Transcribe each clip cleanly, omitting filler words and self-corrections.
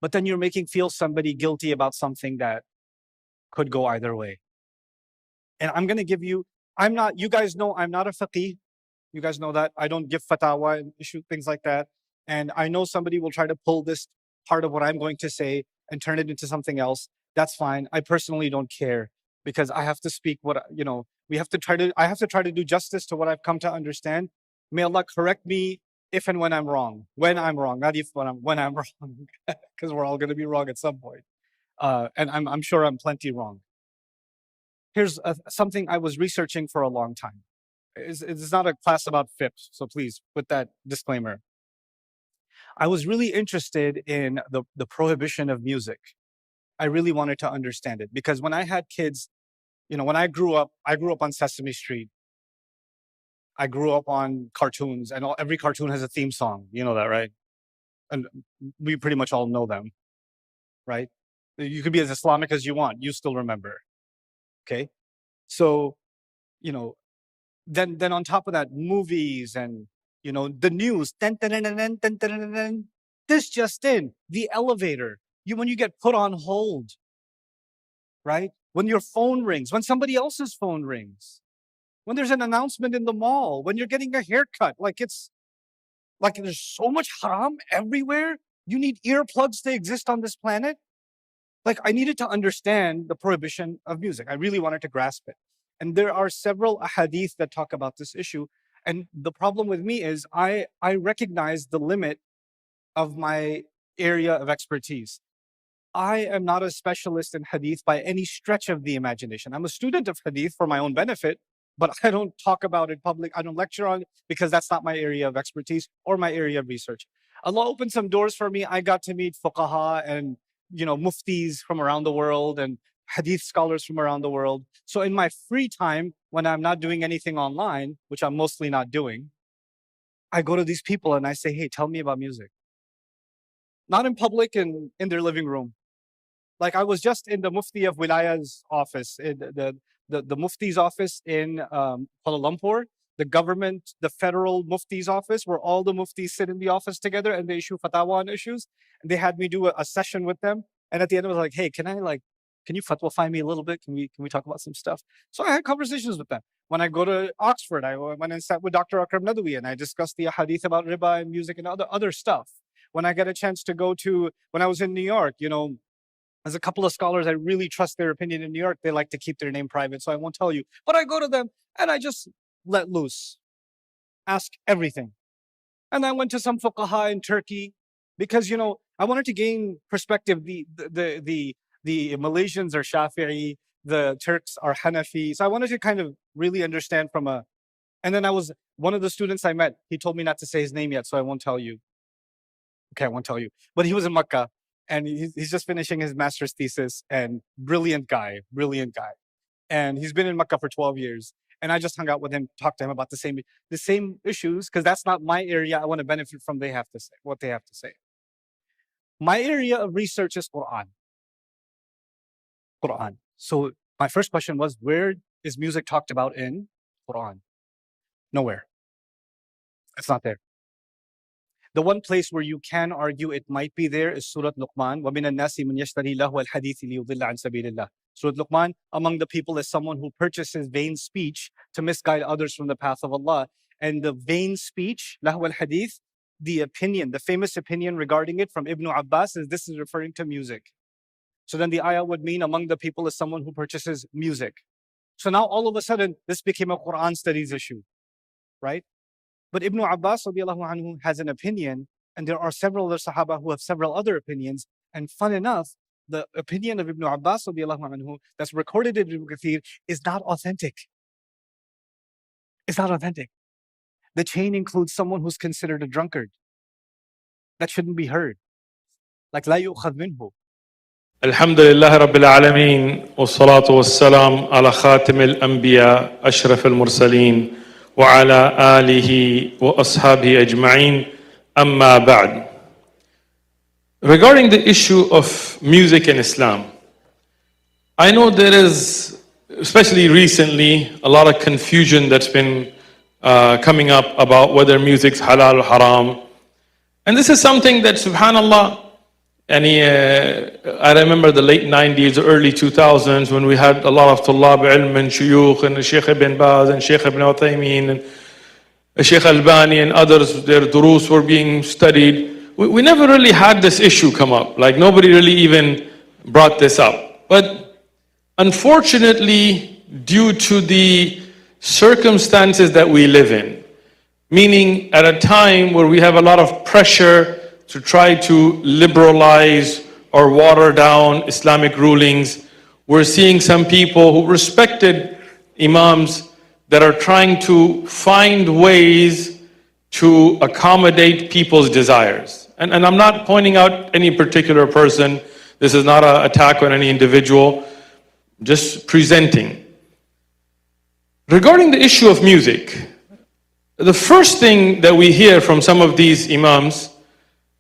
but then you're making feel somebody guilty about something that could go either way. And I'm going to give you, you guys know I'm not a faqih. You guys know that. I don't give fatwa and issue things like that. And I know somebody will try to pull this part of what I'm going to say and turn it into something else. That's fine. I personally don't care, because I have to speak what, I have to try to do justice to what I've come to understand. May Allah correct me if and when I'm wrong. When I'm wrong, not if when I'm wrong, because we're all going to be wrong at some point. And I'm sure I'm plenty wrong. Here's something I was researching for a long time. It's not a class about fiqh, so please put that disclaimer. I was really interested in the prohibition of music. I really wanted to understand it, because when I had kids, when I grew up on Sesame Street. I grew up on cartoons, and every cartoon has a theme song. You know that, right? And we pretty much all know them, right? You could be as Islamic as you want, you still remember. Okay? So, then on top of that, movies and, the news. This just in, the elevator. When you get put on hold, right? When your phone rings, when somebody else's phone rings, when there's an announcement in the mall, when you're getting a haircut, there's so much haram everywhere. You need earplugs to exist on this planet. I needed to understand the prohibition of music. I really wanted to grasp it. And there are several ahadith that talk about this issue. And the problem with me is I recognize the limit of my area of expertise. I am not a specialist in hadith by any stretch of the imagination. I'm a student of hadith for my own benefit, but I don't talk about it public. I don't lecture on it, because that's not my area of expertise or my area of research. Allah opened some doors for me. I got to meet fuqaha and muftis from around the world and hadith scholars from around the world. So in my free time, when I'm not doing anything online, which I'm mostly not doing, I go to these people and I say, hey, tell me about music. Not in public and in their living room. I was just in the Mufti of Wilaya's office, the Mufti's office in Kuala Lumpur, the federal Mufti's office, where all the Muftis sit in the office together and they issue fatwa on issues. And they had me do a session with them. And at the end, I was like, hey, can you fatwa me a little bit? Can we talk about some stuff? So I had conversations with them. When I go to Oxford, I went and sat with Dr. Akram Nadawi and I discussed the hadith about riba and music and other stuff. When I get a chance to when I was in New York, there's a couple of scholars I really trust their opinion in New York. They like to keep their name private, so I won't tell you. But I go to them and I just let loose, ask everything. And I went to some fuqaha in Turkey because I wanted to gain perspective. The Malaysians are Shafi'i, the Turks are Hanafi. So I wanted to kind of really understand and then one of the students I met, he told me not to say his name yet, so I won't tell you. Okay, I won't tell you. But he was in Makkah. And he's just finishing his master's thesis, and brilliant guy. And he's been in Makkah for 12 years. And I just hung out with him, talked to him about the same issues, because that's not my area. I want to benefit from what they have to say. My area of research is Quran. So my first question was, where is music talked about in Quran? Nowhere. It's not there. The one place where you can argue it might be there is Surah Luqman. وَمِنَ النَّاسِ مَنْ يَشْتَرِي لَهْوَ الْحَدِيثِ لِيُضِلَّ عَنْ سَبِيلِ اللَّهِ. Surah Luqman, among the people is someone who purchases vain speech to misguide others from the path of Allah. And the vain speech, lahwa al-hadith, the famous opinion regarding it from Ibn Abbas is this is referring to music. So then the ayah would mean among the people is someone who purchases music. So now all of a sudden, this became a Quran studies issue, right? But Ibn Abbas radiallahu anhu has an opinion, and there are several other Sahaba who have several other opinions. And fun enough, the opinion of Ibn Abbas radiallahu anhu that's recorded in Ibn Kathir is not authentic. It's not authentic. The chain includes someone who's considered a drunkard. That shouldn't be heard. Like لا يؤخذ منه. الحمد لله رب العالمين والصلاة والسلام على خاتم الأنبياء أشرف المرسلين وعلى آله وأصحابه أجمعين أما بعد. Regarding the issue of music in Islam, I know there is, especially recently, a lot of confusion that's been coming up about whether music's halal or haram. And this is something that, subhanAllah, And I remember the late 90s, early 2000s when we had a lot of Tullab ilm and Shuyukh and Sheikh ibn Baz and Sheikh ibn Uthaymeen and Sheikh Albani and others, their durus were being studied. We never really had this issue come up. Like nobody really even brought this up. But unfortunately, due to the circumstances that we live in, meaning at a time where we have a lot of pressure to try to liberalize or water down Islamic rulings, we're seeing some people who respected imams that are trying to find ways to accommodate people's desires. And I'm not pointing out any particular person. This is not an attack on any individual, just presenting. Regarding the issue of music, the first thing that we hear from some of these imams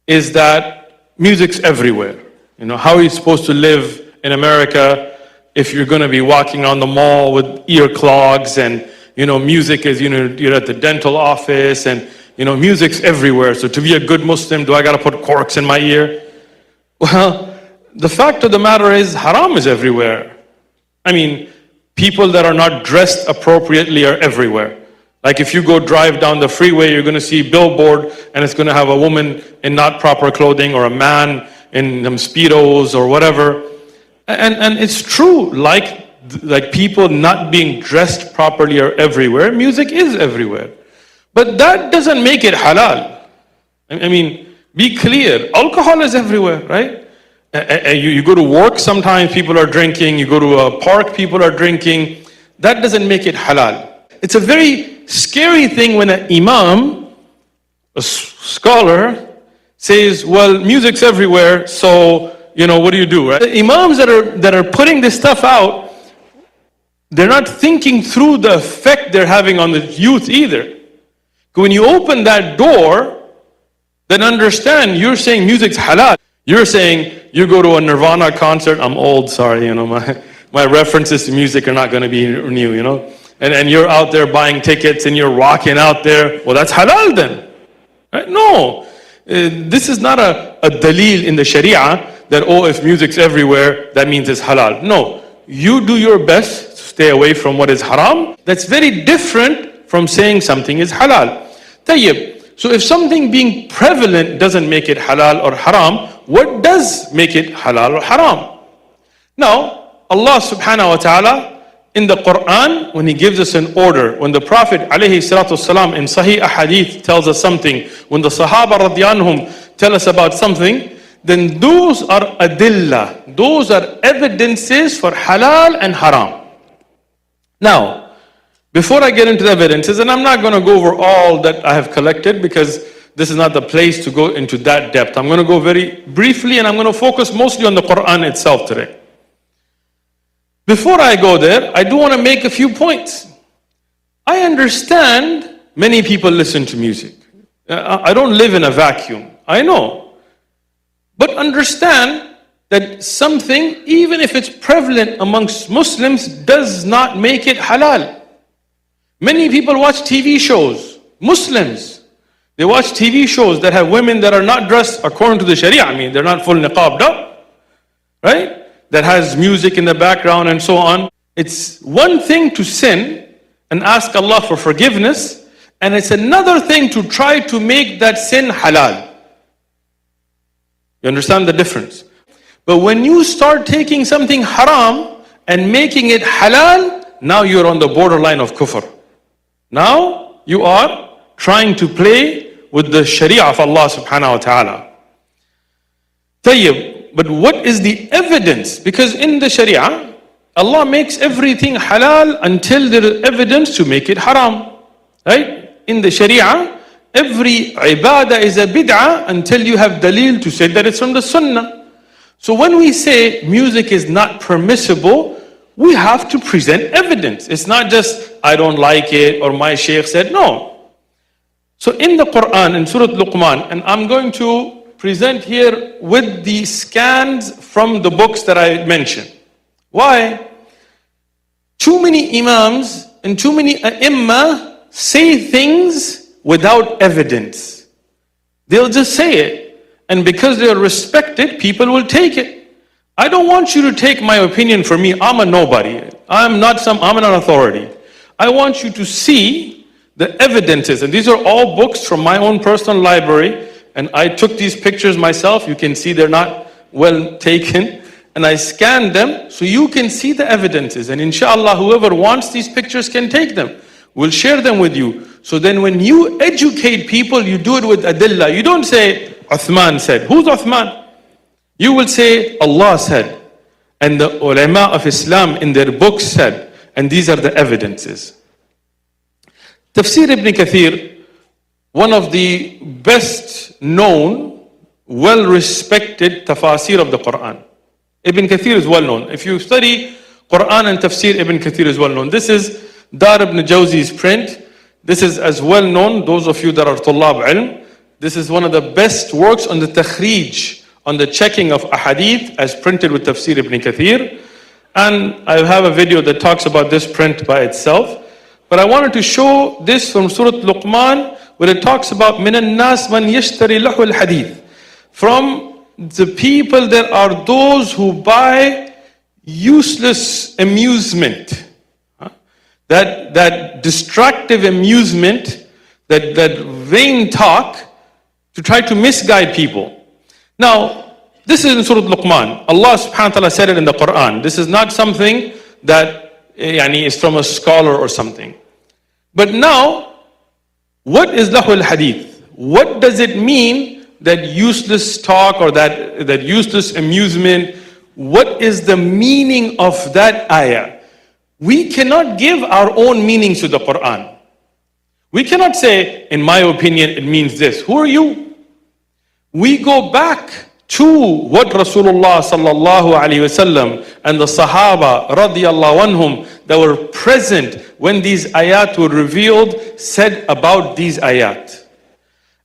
is that music's everywhere. You know, how are you supposed to live in America if you're going to be walking on the mall with ear clogs and, you know, music is, you know, you're at the dental office and, you know, music's everywhere. So to be a good Muslim, do I got to put corks in my ear? Well, the fact of the matter is haram is everywhere. I mean, people that are not dressed appropriately are everywhere. Like if you go drive down the freeway, you're going to see a billboard and it's going to have a woman in not proper clothing or a man in them Speedos or whatever. And it's true, like people not being dressed properly are everywhere. Music is everywhere. But that doesn't make it halal. I mean, be clear, alcohol is everywhere, right? You go to work, sometimes people are drinking. You go to a park, people are drinking. That doesn't make it halal. It's a very scary thing when an imam, a scholar, says, well, music's everywhere, so, you know, what do you do, right? The imams that are putting this stuff out, they're not thinking through the effect they're having on the youth either. When you open that door, then understand, you're saying music's halal. You're saying, you go to a Nirvana concert, I'm old, sorry, you know, my references to music are not going to be new, you know. And you're out there buying tickets and you're rocking out there, well, that's halal then. Right? No, this is not a dalil in the Sharia that, oh, if music's everywhere, that means it's halal. No, you do your best to stay away from what is haram. That's very different from saying something is halal. Tayyib. So if something being prevalent doesn't make it halal or haram, what does make it halal or haram? Now, Allah subhanahu wa ta'ala, in the Quran, when He gives us an order, when the Prophet ﷺ in Sahih Ahadith tells us something, when the Sahaba radiyallahu tell us about something, then those are adillah, those are evidences for halal and haram. Now, before I get into the evidences, and I'm not going to go over all that I have collected because this is not the place to go into that depth. I'm going to go very briefly and I'm going to focus mostly on the Quran itself today. Before I go there, I do want to make a few points. I understand many people listen to music. I don't live in a vacuum. I know. But understand that something, even if it's prevalent amongst Muslims, does not make it halal. Many people watch TV shows, Muslims. They watch TV shows that have women that are not dressed according to the Sharia. I mean, they're not full niqabbed up, right? That has music in the background and so on. It's one thing to sin and ask Allah for forgiveness, and it's another thing to try to make that sin halal. You understand the difference? But when you start taking something haram and making it halal, now you're on the borderline of kufr. Now you are trying to play with the sharia of Allah subhanahu wa ta'ala. Tayyib. But what is the evidence? Because in the Sharia, Allah makes everything halal until there is evidence to make it haram. Right? In the Sharia, every ibadah is a bid'ah until you have dalil to say that it's from the sunnah. So when we say music is not permissible, we have to present evidence. It's not just, I don't like it, or my Sheikh said, no. So in the Quran, in Surah Luqman, and I'm going to present here with the scans from the books that I mentioned. Why? Too many imams and too many ai say things without evidence. They'll just say it. and because they are respected, people will take it. I don't want you to take my opinion for me. I'm a nobody. I'm an authority. I want you to see the evidences, and these are all books from my own personal library, and I took these pictures myself. You can see they're not well taken, and I scanned them so you can see the evidences, and inshallah whoever wants these pictures can take them. We'll share them with you. So then when you educate people, you do it with adillah. You don't say Uthman said. Who's Uthman? You will say Allah said, and the ulama of Islam in their books said, and these are the evidences. Tafsir Ibn Kathir, one of the best known, well-respected tafasir of the Quran. Ibn Kathir is well known. If you study Quran and tafsir, Ibn Kathir is well known. This is Dar ibn Jawzi's print. This is as well known, those of you that are Tullab ilm. This is one of the best works on the takhrij, on the checking of ahadith as printed with tafsir Ibn Kathir. And I have a video that talks about this print by itself. But I wanted to show this from Surah Luqman, where it talks about مِنَ النَّاسِ مَنْ يَشْتَرِي لَهُ الْحَدِيثِ. From the people, there are those who buy useless amusement. That distractive amusement, that vain talk to try to misguide people. Now, this is in Surah Luqman. Allah subhanahu wa ta'ala said it in the Quran. This is not something that is from a scholar or something. But now, what is lahul hadith? What does it mean that useless talk or that useless amusement? What is the meaning of that ayah? We cannot give our own meanings to the Quran. We cannot say, in my opinion, it means this. Who are you? We go back to what Rasulullah sallallahu alaihi wasallam and the Sahaba radiyallahu anhum that were present when these ayat were revealed said about these ayat.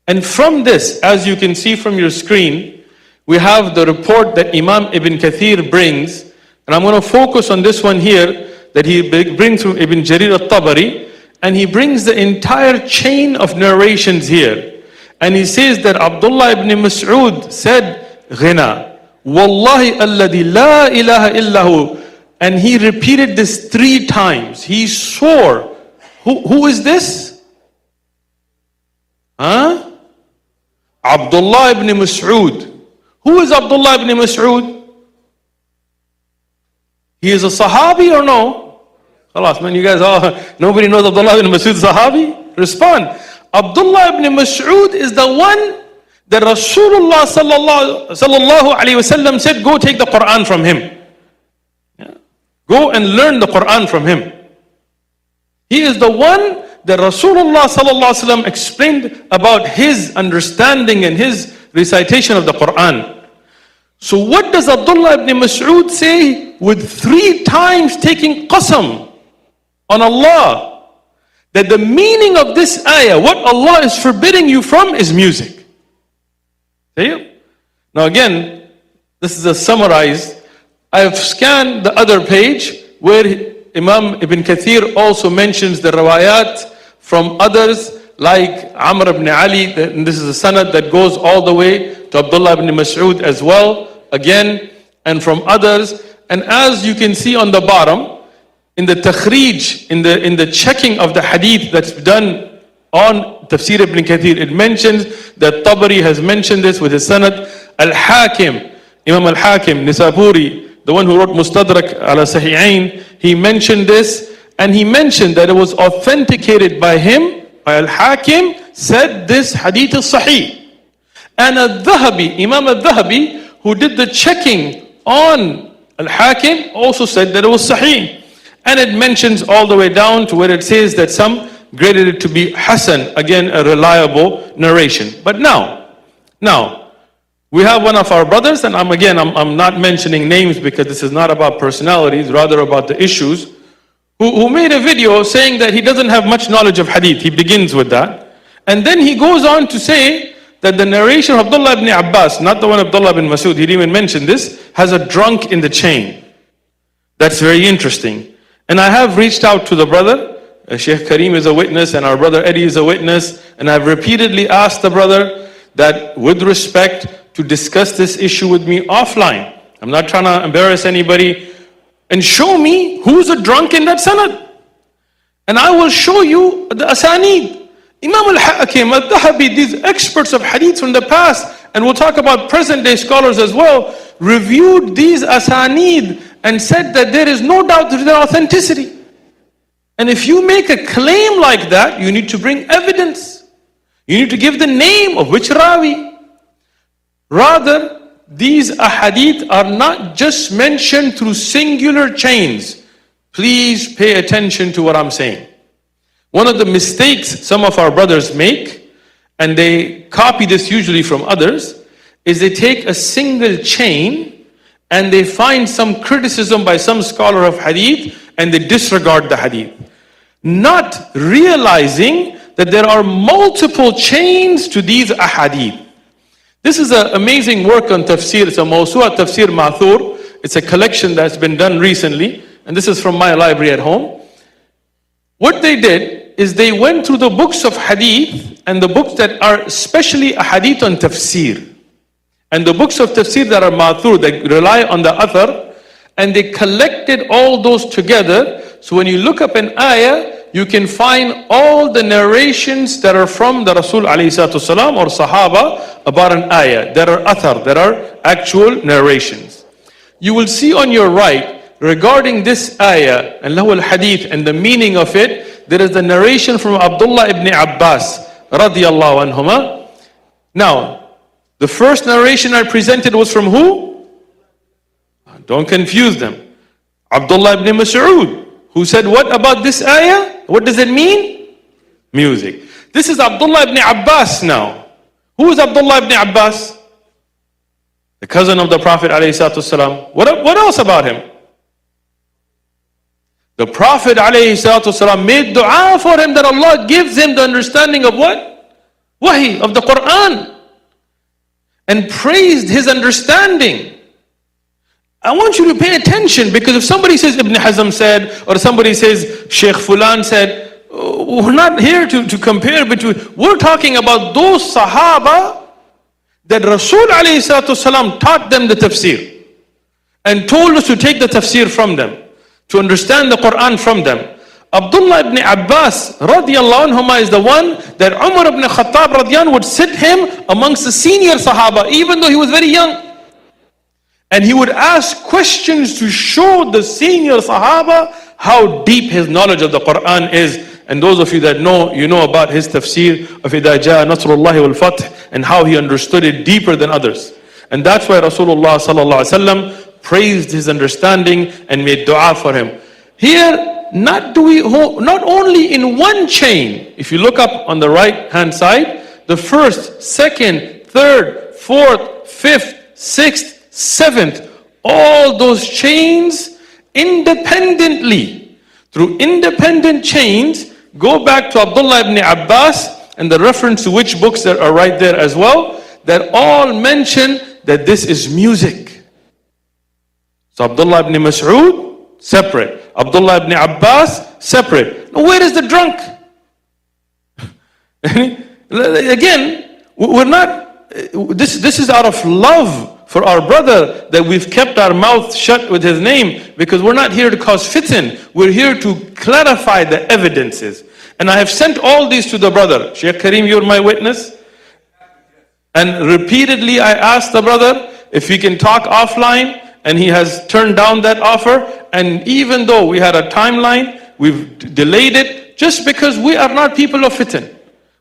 And from this, as you can see from your screen, we have the report that Imam Ibn Kathir brings, and I'm going to focus on this one here, that he brings from Ibn Jarir al-Tabari, and he brings the entire chain of narrations here. And he says that Abdullah ibn Mas'ud said, Ghina, Wallahi alladhi la ilaha illahu. And he repeated this 3 times. He swore. Who is this? Huh? Abdullah ibn Mas'ud. Who is Abdullah ibn Mas'ud? He is a Sahabi or no? Khalas, man, you guys all, nobody knows Abdullah ibn Mas'ud Sahabi? Respond. Abdullah ibn Mas'ud is the one that Rasulullah sallallahu alayhi wasallam said, go take the Quran from him. Yeah. Go and learn the Quran from him. He is the one that Rasulullah sallallahu alayhi wasallam explained about his understanding and his recitation of the Quran. So what does Abdullah ibn Mas'ud say with 3 times taking qasam on Allah? That the meaning of this ayah, what Allah is forbidding you from is music. See? Now again, this is a summarized. I have scanned the other page where Imam Ibn Kathir also mentions the riwayat from others like Amr ibn Ali, and this is a sanad that goes all the way to Abdullah ibn Mas'ud as well, again, and from others. And as you can see on the bottom, in the takhrij, in the checking of the hadith that's done on Tafsir Ibn Kathir, it mentions that Tabari has mentioned this with his sanad. Al-Hakim, Imam Al-Hakim, Nisaburi, the one who wrote Mustadrak ala Sahihain, he mentioned this, and he mentioned that it was authenticated by him, by Al-Hakim, said this hadith is sahih. And Al-Dhahabi, Imam Al-Dhahabi, who did the checking on Al-Hakim, also said that it was sahih. And it mentions all the way down to where it says that some graded it to be Hasan, again a reliable narration. But now, we have one of our brothers, and I'm not mentioning names because this is not about personalities, rather about the issues, who made a video saying that he doesn't have much knowledge of hadith. He begins with that. And then he goes on to say that the narration of Abdullah ibn Abbas, not the one of Abdullah ibn Mas'ud, he didn't even mention this, has a drunk in the chain. That's very interesting. And I have reached out to the brother, Sheikh Kareem is a witness, and our brother Eddie is a witness, and I've repeatedly asked the brother that with respect to discuss this issue with me offline. I'm not trying to embarrass anybody. And show me who's a drunk in that sanad. And I will show you the asanid. Imam al-Hakeem, al-Dhahabi, these experts of hadith from the past, and we'll talk about present day scholars as well, reviewed these asanid and said that there is no doubt to their authenticity. And if you make a claim like that, you need to bring evidence. You need to give the name of which rawi. Rather, these ahadith are not just mentioned through singular chains. Please pay attention to what I'm saying. One of the mistakes some of our brothers make, and they copy this usually from others, is they take a single chain and they find some criticism by some scholar of hadith and they disregard the hadith, not realizing that there are multiple chains to these ahadith. This is an amazing work on tafsir. It's a Mawsu'a Tafsir Ma'thur. It's a collection that's been done recently, and this is from my library at home. What they did is they went through the books of hadith and the books that are especially a hadith on tafsir, and the books of tafsir that are ma'thur, that rely on the athar, and they collected all those together. So when you look up an ayah, you can find all the narrations that are from the Rasul ﷺ or Sahaba about an ayah. There are athar, there are actual narrations. You will see on your right, regarding this ayah and lahu al-hadith and the meaning of it, there is the narration from Abdullah ibn Abbas radiyallahu anhuma. Now, the first narration I presented was from who? Don't confuse them. Abdullah ibn Mas'ud, who said what about this ayah? What does it mean? Music. This is Abdullah ibn Abbas now. Who is Abdullah ibn Abbas? The cousin of the Prophet ﷺ. What else about him? The Prophet ﷺ made dua for him that Allah gives him the understanding of what? Wahi, of the Quran. And praised his understanding. I want you to pay attention, because if somebody says Ibn Hazm said, or somebody says Sheikh Fulan said, we're not here to compare between. We're talking about those Sahaba that Rasul ﷺ taught them the tafsir and told us to take the tafsir from them, to understand the Quran from them. Abdullah ibn Abbas radiyallahu anhuma is the one that Umar ibn Khattab radiyallahu anhu would sit him amongst the senior Sahaba, even though he was very young. And he would ask questions to show the senior Sahaba how deep his knowledge of the Quran is. And those of you that know, you know about his tafsir of إِذَا جَاءَ نَصْرُ اللَّهِ وَالْفَتْحِ, and how he understood it deeper than others. And that's why Rasulullah sallallahu alaihi wasallam praised his understanding and made dua for him. Here, not only in one chain. If you look up on the right hand side, the first, second, third, fourth, fifth, sixth, seventh, all those chains independently, through independent chains, go back to Abdullah ibn Abbas, and the reference to which books that are right there as well, that all mention that this is music. So Abdullah ibn Mas'ud, separate. Abdullah ibn Abbas, separate. Now where is the drunk? Again, we're not, this is out of love for our brother that we've kept our mouth shut with his name, because we're not here to cause fitan. We're here to clarify the evidences. And I have sent all these to the brother. Sheikh Kareem, you're my witness. And repeatedly I asked the brother if he can talk offline, and he has turned down that offer. And even though we had a timeline, we've delayed it, just because we are not people of fitan.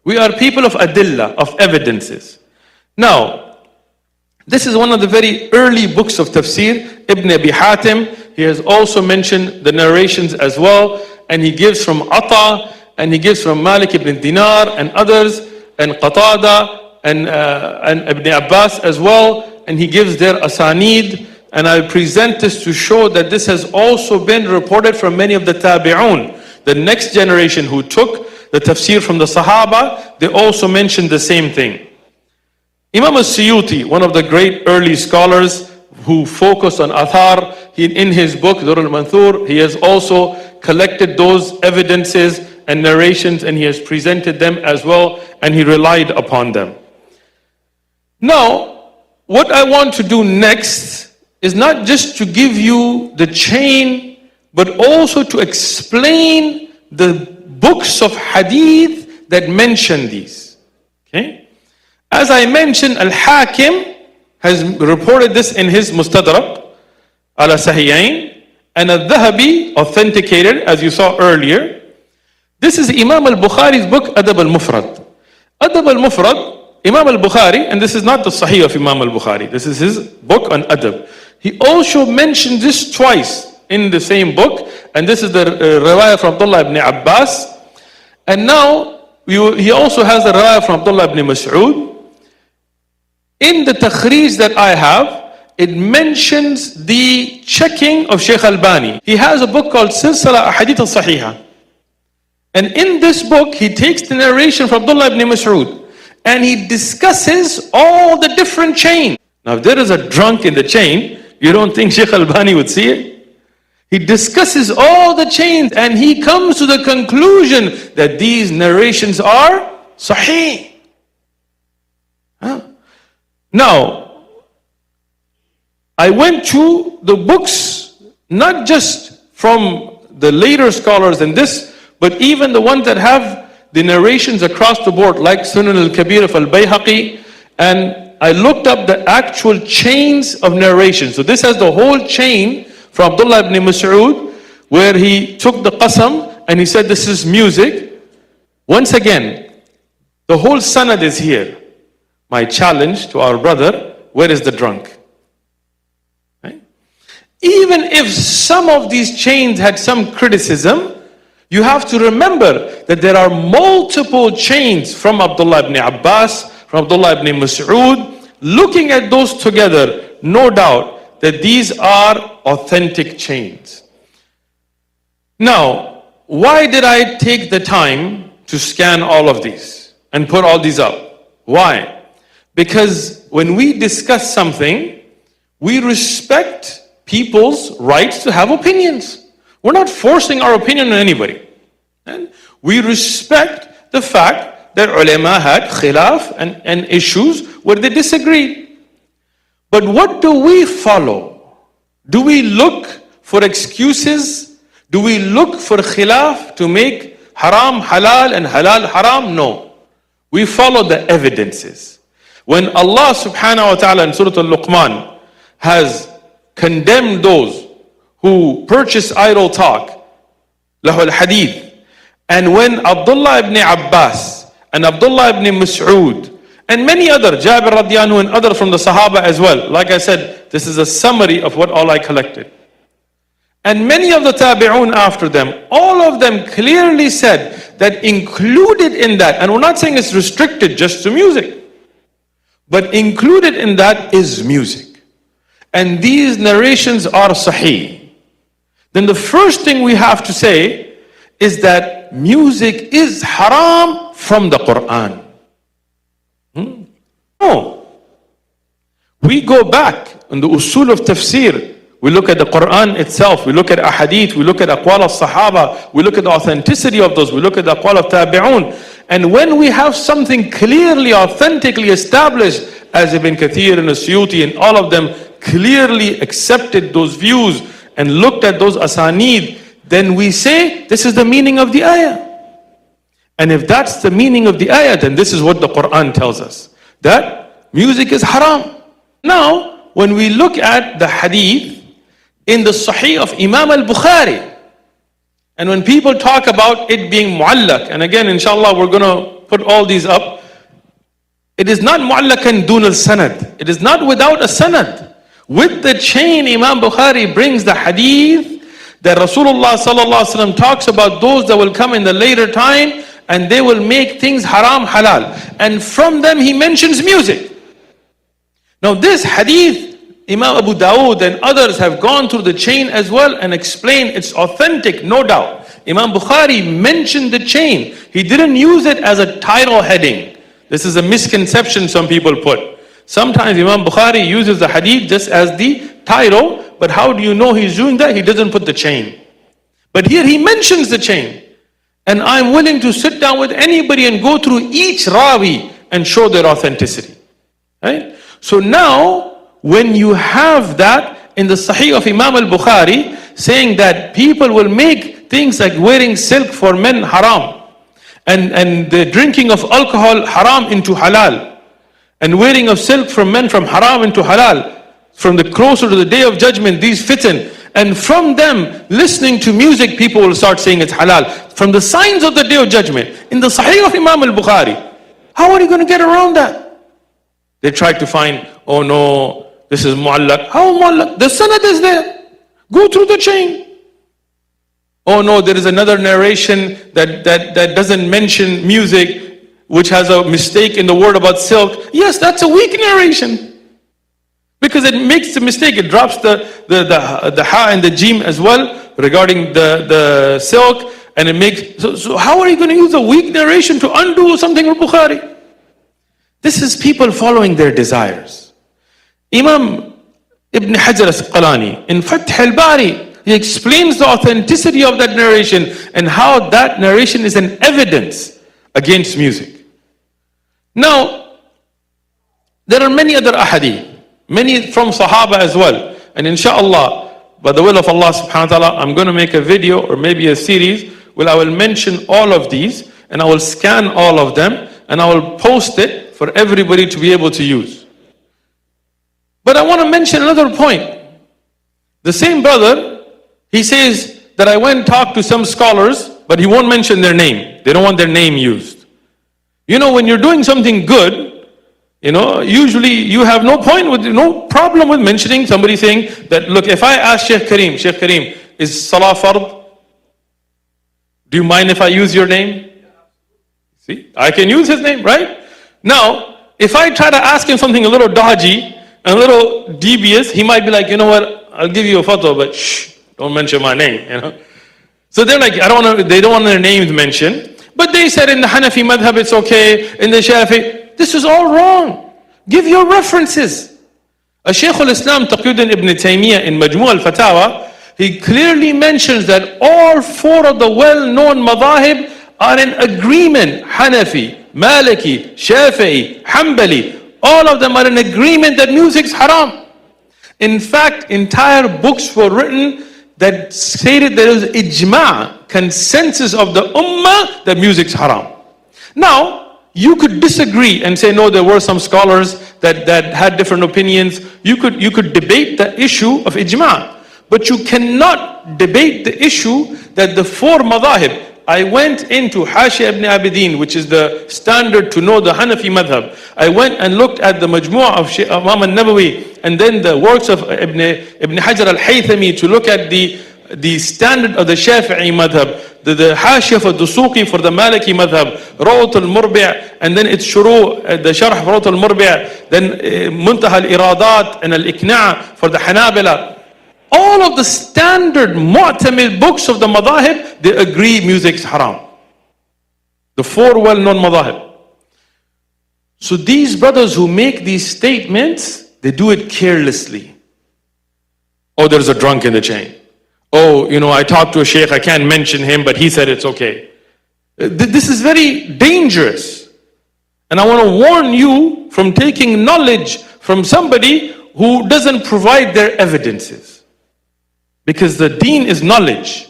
We are people of adillah, of evidences. Now, this is one of the very early books of tafsir, Ibn Abi Hatim. He has also mentioned the narrations as well, and he gives from Ata, and he gives from Malik ibn Dinar and others, and Qatada, and Ibn Abbas as well, and he gives their asanid. And I present this to show that this has also been reported from many of the tabi'un, the next generation who took the tafsir from the Sahaba. They also mentioned the same thing. Imam al-Suyuti, one of the great early scholars who focused on athar, in his book Durr al-Manthur, he has also collected those evidences and narrations, and he has presented them as well, and he relied upon them. Now, what I want to do next is not just to give you the chain, but also to explain the books of hadith that mention these. Okay? As I mentioned, Al-Hakim has reported this in his Mustadrak, ala Sahihain, and Al-Dhahabi authenticated, as you saw earlier. This is Imam al-Bukhari's book, Adab al-Mufrad. Adab al-Mufrad, Imam al-Bukhari, and this is not the Sahih of Imam al-Bukhari, this is his book on Adab. He also mentioned this twice in the same book, and this is the riwayah from Abdullah ibn Abbas. And now, he also has the riwayah from Abdullah ibn Mas'ud. In the takhrij that I have, it mentions the checking of Sheikh Albani. He has a book called Silsila Ahadith al-Sahiha. And in this book, he takes the narration from Abdullah ibn Mas'ud and he discusses all the different chains. Now, if there is a drunk in the chain, you don't think Sheikh Albani would see it? He discusses all the chains and he comes to the conclusion that these narrations are sahih. Now, I went to the books, not just from the later scholars in this, but even the ones that have the narrations across the board, like Sunan al-Kabir of al-Bayhaqi, and I looked up the actual chains of narration. So this has the whole chain from Abdullah ibn Mas'ud, where he took the qasam and he said this is music. Once again, the whole sanad is here. My challenge to our brother, where is the drunk? Right? Even if some of these chains had some criticism, you have to remember that there are multiple chains from Abdullah ibn Abbas, from Abdullah ibn Mas'ud. Looking at those together, no doubt that these are authentic chains. Now, why did I take the time to scan all of these and put all these up? Why? Because when we discuss something, we respect people's rights to have opinions. We're not forcing our opinion on anybody. And we respect the fact that ulama had khilaf and issues where they disagreed. But what do we follow? Do we look for excuses? Do we look for khilaf to make haram halal and halal haram? No. We follow the evidences. When Allah subhanahu wa ta'ala in Surah Al-Luqman has condemned those who purchase idle talk, lahul hadith, and when Abdullah ibn Abbas and Abdullah ibn Mas'ud and many other, Jabir radiallahu anhu and other from the Sahaba as well, like I said, this is a summary of what all I collected. And many of the tabi'un after them, all of them clearly said that included in that, and we're not saying it's restricted just to music, but included in that is music. And these narrations are sahih. Then the first thing we have to say is that music is haram from the Quran. No. We go back in the usul of tafsir. We look at the Quran itself. We look at ahadith. We look at aqwal of sahaba. We look at the authenticity of those. We look at the aqwal of tabi'un. And when we have something clearly, authentically established, as Ibn Kathir and Asyuti and all of them clearly accepted those views and looked at those asanid, then we say, this is the meaning of the ayah. And if that's the meaning of the ayah, then this is what the Quran tells us, that music is haram. Now, when we look at the hadith in the Sahih of Imam al-Bukhari, and when people talk about it being mu'allak, and again, inshallah, we're going to put all these up, it is not mu'allakan dun al-sanad. It is not without a sanad. With the chain, Imam Bukhari brings the hadith that Rasulullah sallallahu alaihi wasallam talks about those that will come in the later time and they will make things haram halal. And from them he mentions music. Now this hadith, Imam Abu Dawood and others have gone through the chain as well and explained it's authentic, no doubt. Imam Bukhari mentioned the chain. He didn't use it as a title heading. This is a misconception some people put. Sometimes Imam Bukhari uses the hadith just as the title, but how do you know he's doing that? He doesn't put the chain. But here he mentions the chain. And I'm willing to sit down with anybody and go through each rawi and show their authenticity. Right? So now, when you have that in the Sahih of Imam al-Bukhari, saying that people will make things like wearing silk for men haram, and the drinking of alcohol haram into halal, and wearing of silk from men from haram into halal, from the closer to the day of judgment, these fitan, and from them listening to music, people will start saying it's halal. From the signs of the day of judgment, in the Sahih of Imam al-Bukhari, how are you going to get around that? They tried to find, oh no, this is mu'allaq. How mu'allaq? The sanad is there. Go through the chain. Oh no, there is another narration that doesn't mention music, which has a mistake in the word about silk. Yes, that's a weak narration. Because it makes the mistake, it drops the ha and the jim as well regarding the silk, and it makes, so how are you going to use a weak narration to undo something from Bukhari? This is people following their desires. Imam Ibn Hajar al-Asqalani in Fath al-Bari, he explains the authenticity of that narration and how that narration is an evidence against music. Now, there are many other ahadith, many from Sahaba as well. And inshallah, by the will of Allah subhanahu wa ta'ala, I'm going to make a video or maybe a series where I will mention all of these and I will scan all of them and I will post it for everybody to be able to use. But I want to mention another point. The same brother, he says that I went and talked to some scholars, but he won't mention their name. They don't want their name used. You know, when you're doing something good, you know, usually you have no problem with mentioning somebody saying that, look, if I ask Sheikh Kareem, is Salah fard? Do you mind if I use your name? See, I can use his name, right? Now, if I try to ask him something a little dodgy, and a little devious, he might be like, you know what, I'll give you a photo, but shh, don't mention my name, you know. So they're like, they don't want their names mentioned. But they said in the Hanafi madhab it's okay, in the Shafi, this is all wrong. Give your references. Shaykh al-Islam Taqiyuddin ibn Taymiyyah in Majmu' al-Fatawa, he clearly mentions that all four of the well-known madhahib are in agreement. Hanafi, Maliki, Shafi'i, Hanbali, all of them are in agreement that music's haram. In fact, entire books were written that stated there is ijma', consensus of the ummah that music's haram. Now, you could disagree and say, no, there were some scholars that had different opinions. You could debate the issue of ijma', but you cannot debate the issue that the four madhahib. I went into Hashia ibn Abidin, which is the standard to know the Hanafi madhab. I went and looked at the Majmu' of Imam al-Nawawi, and then the works of Ibn Hajar al-Haythami to look at the standard of the Shafi'i madhab, the Hashia for Dusuqi for the Maliki madhab, Rawat al-Murbi', and then its Shuru', the Sharh Rawat al-Murbi', then Muntaha al-Iradat and al-Iqna' for the Hanabila. All of the standard mu'tamil books of the madahib, they agree music's haram. The four well-known madahib. So these brothers who make these statements, they do it carelessly. Oh, there's a drunk in the chain. Oh, you know, I talked to a sheikh, I can't mention him, but he said it's okay. This is very dangerous. And I want to warn you from taking knowledge from somebody who doesn't provide their evidences. Because the deen is knowledge.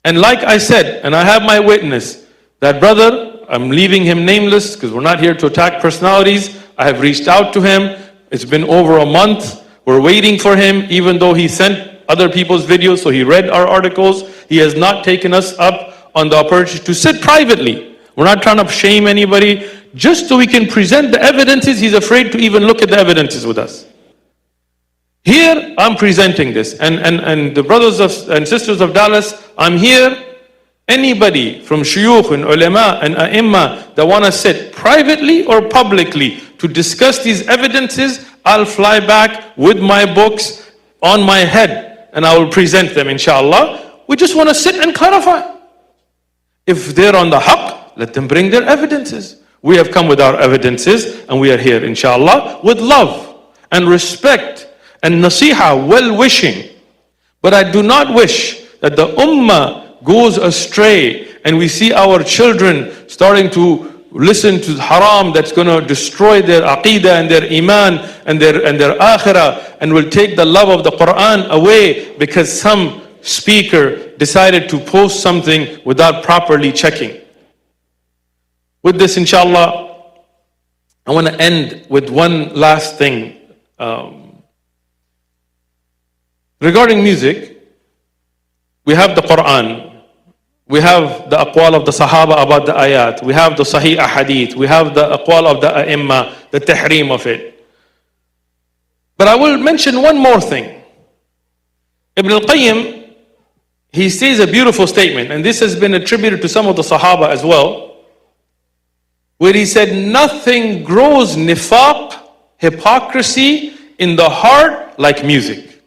And like I said, and I have my witness, that brother, I'm leaving him nameless because we're not here to attack personalities. I have reached out to him. It's been over a month. We're waiting for him, even though he sent other people's videos, so he read our articles. He has not taken us up on the opportunity to sit privately. We're not trying to shame anybody. Just so we can present the evidences, he's afraid to even look at the evidences with us. Here, I'm presenting this. And the brothers and sisters of Dallas, I'm here. Anybody from shuyukh and ulama and a'imma that want to sit privately or publicly to discuss these evidences, I'll fly back with my books on my head and I will present them, inshallah. We just want to sit and clarify. If they're on the haqq, let them bring their evidences. We have come with our evidences and we are here, inshallah, with love and respect and nasiha, well-wishing. But I do not wish that the ummah goes astray and we see our children starting to listen to haram that's going to destroy their aqidah and their iman and their akhirah, and will take the love of the Quran away because some speaker decided to post something without properly checking. With this, inshallah, I want to end with one last thing. Regarding music, we have the Quran. We have the aqwal of the Sahaba about the ayat. We have the Sahih Ahadith. We have the aqwal of the A'imma, the tahreem of it. But I will mention one more thing. Ibn al-Qayyim, he says a beautiful statement, and this has been attributed to some of the Sahaba as well, where he said, nothing grows nifaq, hypocrisy, in the heart like music.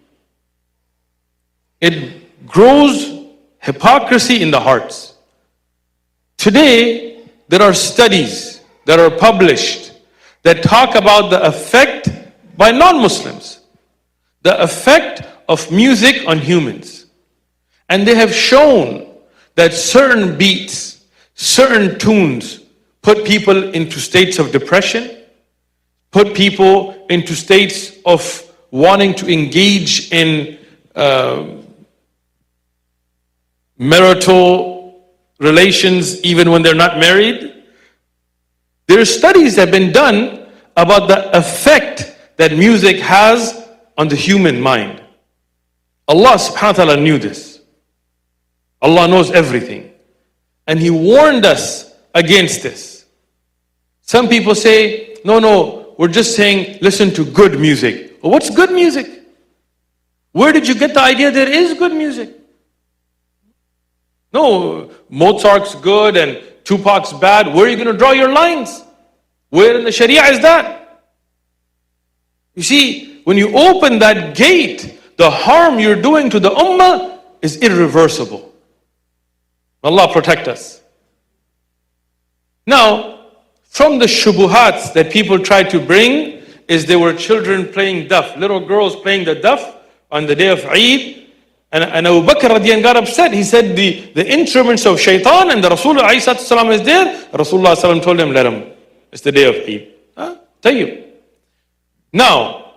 It grows hypocrisy in the hearts. Today, there are studies that are published that talk about the effect by non-Muslims, the effect of music on humans. And they have shown that certain beats, certain tunes put people into states of depression, put people into states of wanting to engage in marital relations even when they're not married. There are studies that have been done about the effect that music has on the human mind. Allah subhanahu wa ta'ala knew this. Allah knows everything. And He warned us against this. Some people say, no, we're just saying listen to good music. Well, what's good music? Where did you get the idea there is good music? No, Mozart's good and Tupac's bad. Where are you going to draw your lines? Where in the Sharia is that? You see, when you open that gate, the harm you're doing to the ummah is irreversible. Allah protect us. Now, from the shubuhats that people try to bring is there were children playing daf, little girls playing the daf on the day of Eid. And Abu Bakr radiyan got upset. He said the instruments of shaitan, and the Rasulullah is there. Rasulullah told him, let him. It's the day of Eid. Tayyib. Now,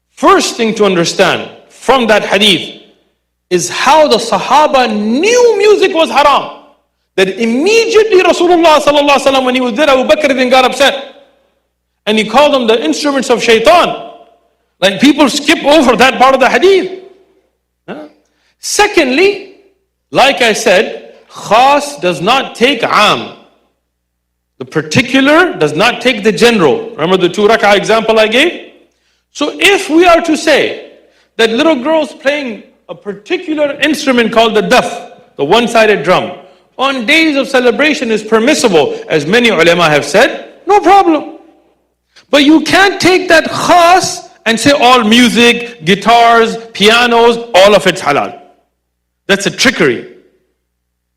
first thing to understand from that hadith is how the Sahaba knew music was haram. That immediately Rasulullah when he was there, Abu Bakr then got upset. And he called them the instruments of shaitan. Like people skip over that part of the hadith. Secondly, like I said, khas does not take am. The particular does not take the general. Remember the 2 rak'ah example I gave? So if we are to say that little girls playing a particular instrument called the daf, the one-sided drum, on days of celebration is permissible, as many ulama have said, no problem. But you can't take that khas and say all music, guitars, pianos, all of it's halal. That's a trickery.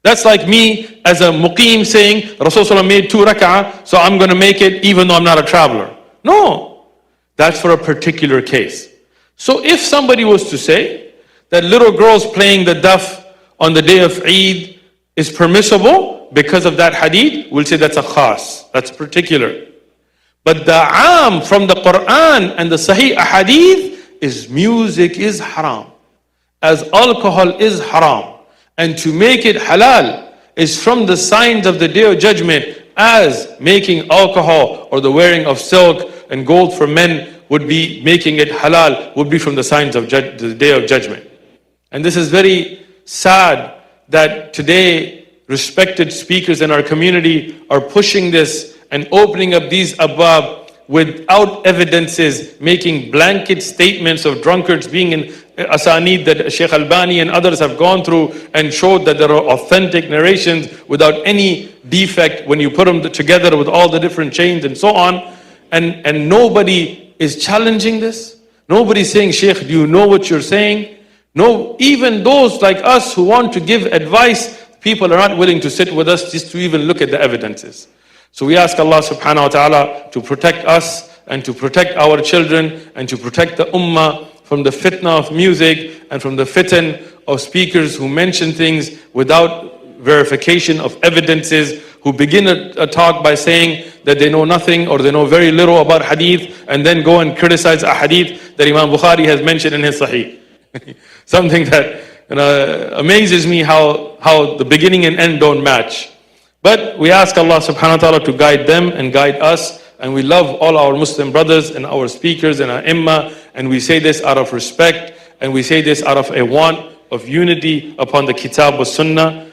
That's like me as a muqim saying, Rasulullah made 2 rak'ah, so I'm going to make it even though I'm not a traveler. No, that's for a particular case. So if somebody was to say that little girls playing the daf on the day of Eid is permissible because of that hadith, we'll say that's a khas, that's particular. But the am from the Quran and the Sahih Ahadith is music is haram. As alcohol is haram. And to make it halal is from the signs of the Day of Judgment, as making alcohol or the wearing of silk and gold for men would be making it halal, would be from the signs of the Day of Judgment. And this is very sad that today respected speakers in our community are pushing this and opening up these abab without evidences, making blanket statements of drunkards being in asanid that Sheikh Albani and others have gone through and showed that there are authentic narrations without any defect when you put them together with all the different chains and so on. And nobody is challenging this. Nobody's saying, Sheikh, do you know what you're saying? No, even those like us who want to give advice, people are not willing to sit with us just to even look at the evidences. So we ask Allah subhanahu wa ta'ala to protect us and to protect our children and to protect the ummah from the fitna of music and from the fitan of speakers who mention things without verification of evidences, who begin a talk by saying that they know nothing or they know very little about hadith and then go and criticize a hadith that Imam Bukhari has mentioned in his Sahih. Something that amazes me how the beginning and end don't match. But we ask Allah subhanahu wa ta'ala to guide them and guide us. And we love all our Muslim brothers and our speakers and our imma. And we say this out of respect. And we say this out of a want of unity upon the Kitab wa Sunnah.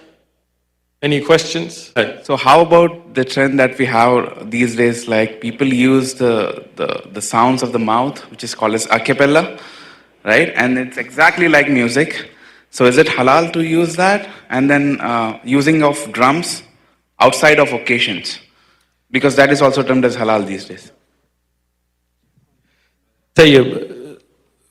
Any questions? So how about the trend that we have these days, like people use the sounds of the mouth, which is called as a cappella, right? And it's exactly like music. So is it halal to use that? And then using of drums outside of occasions, because that is also termed as halal these days. Tayyib.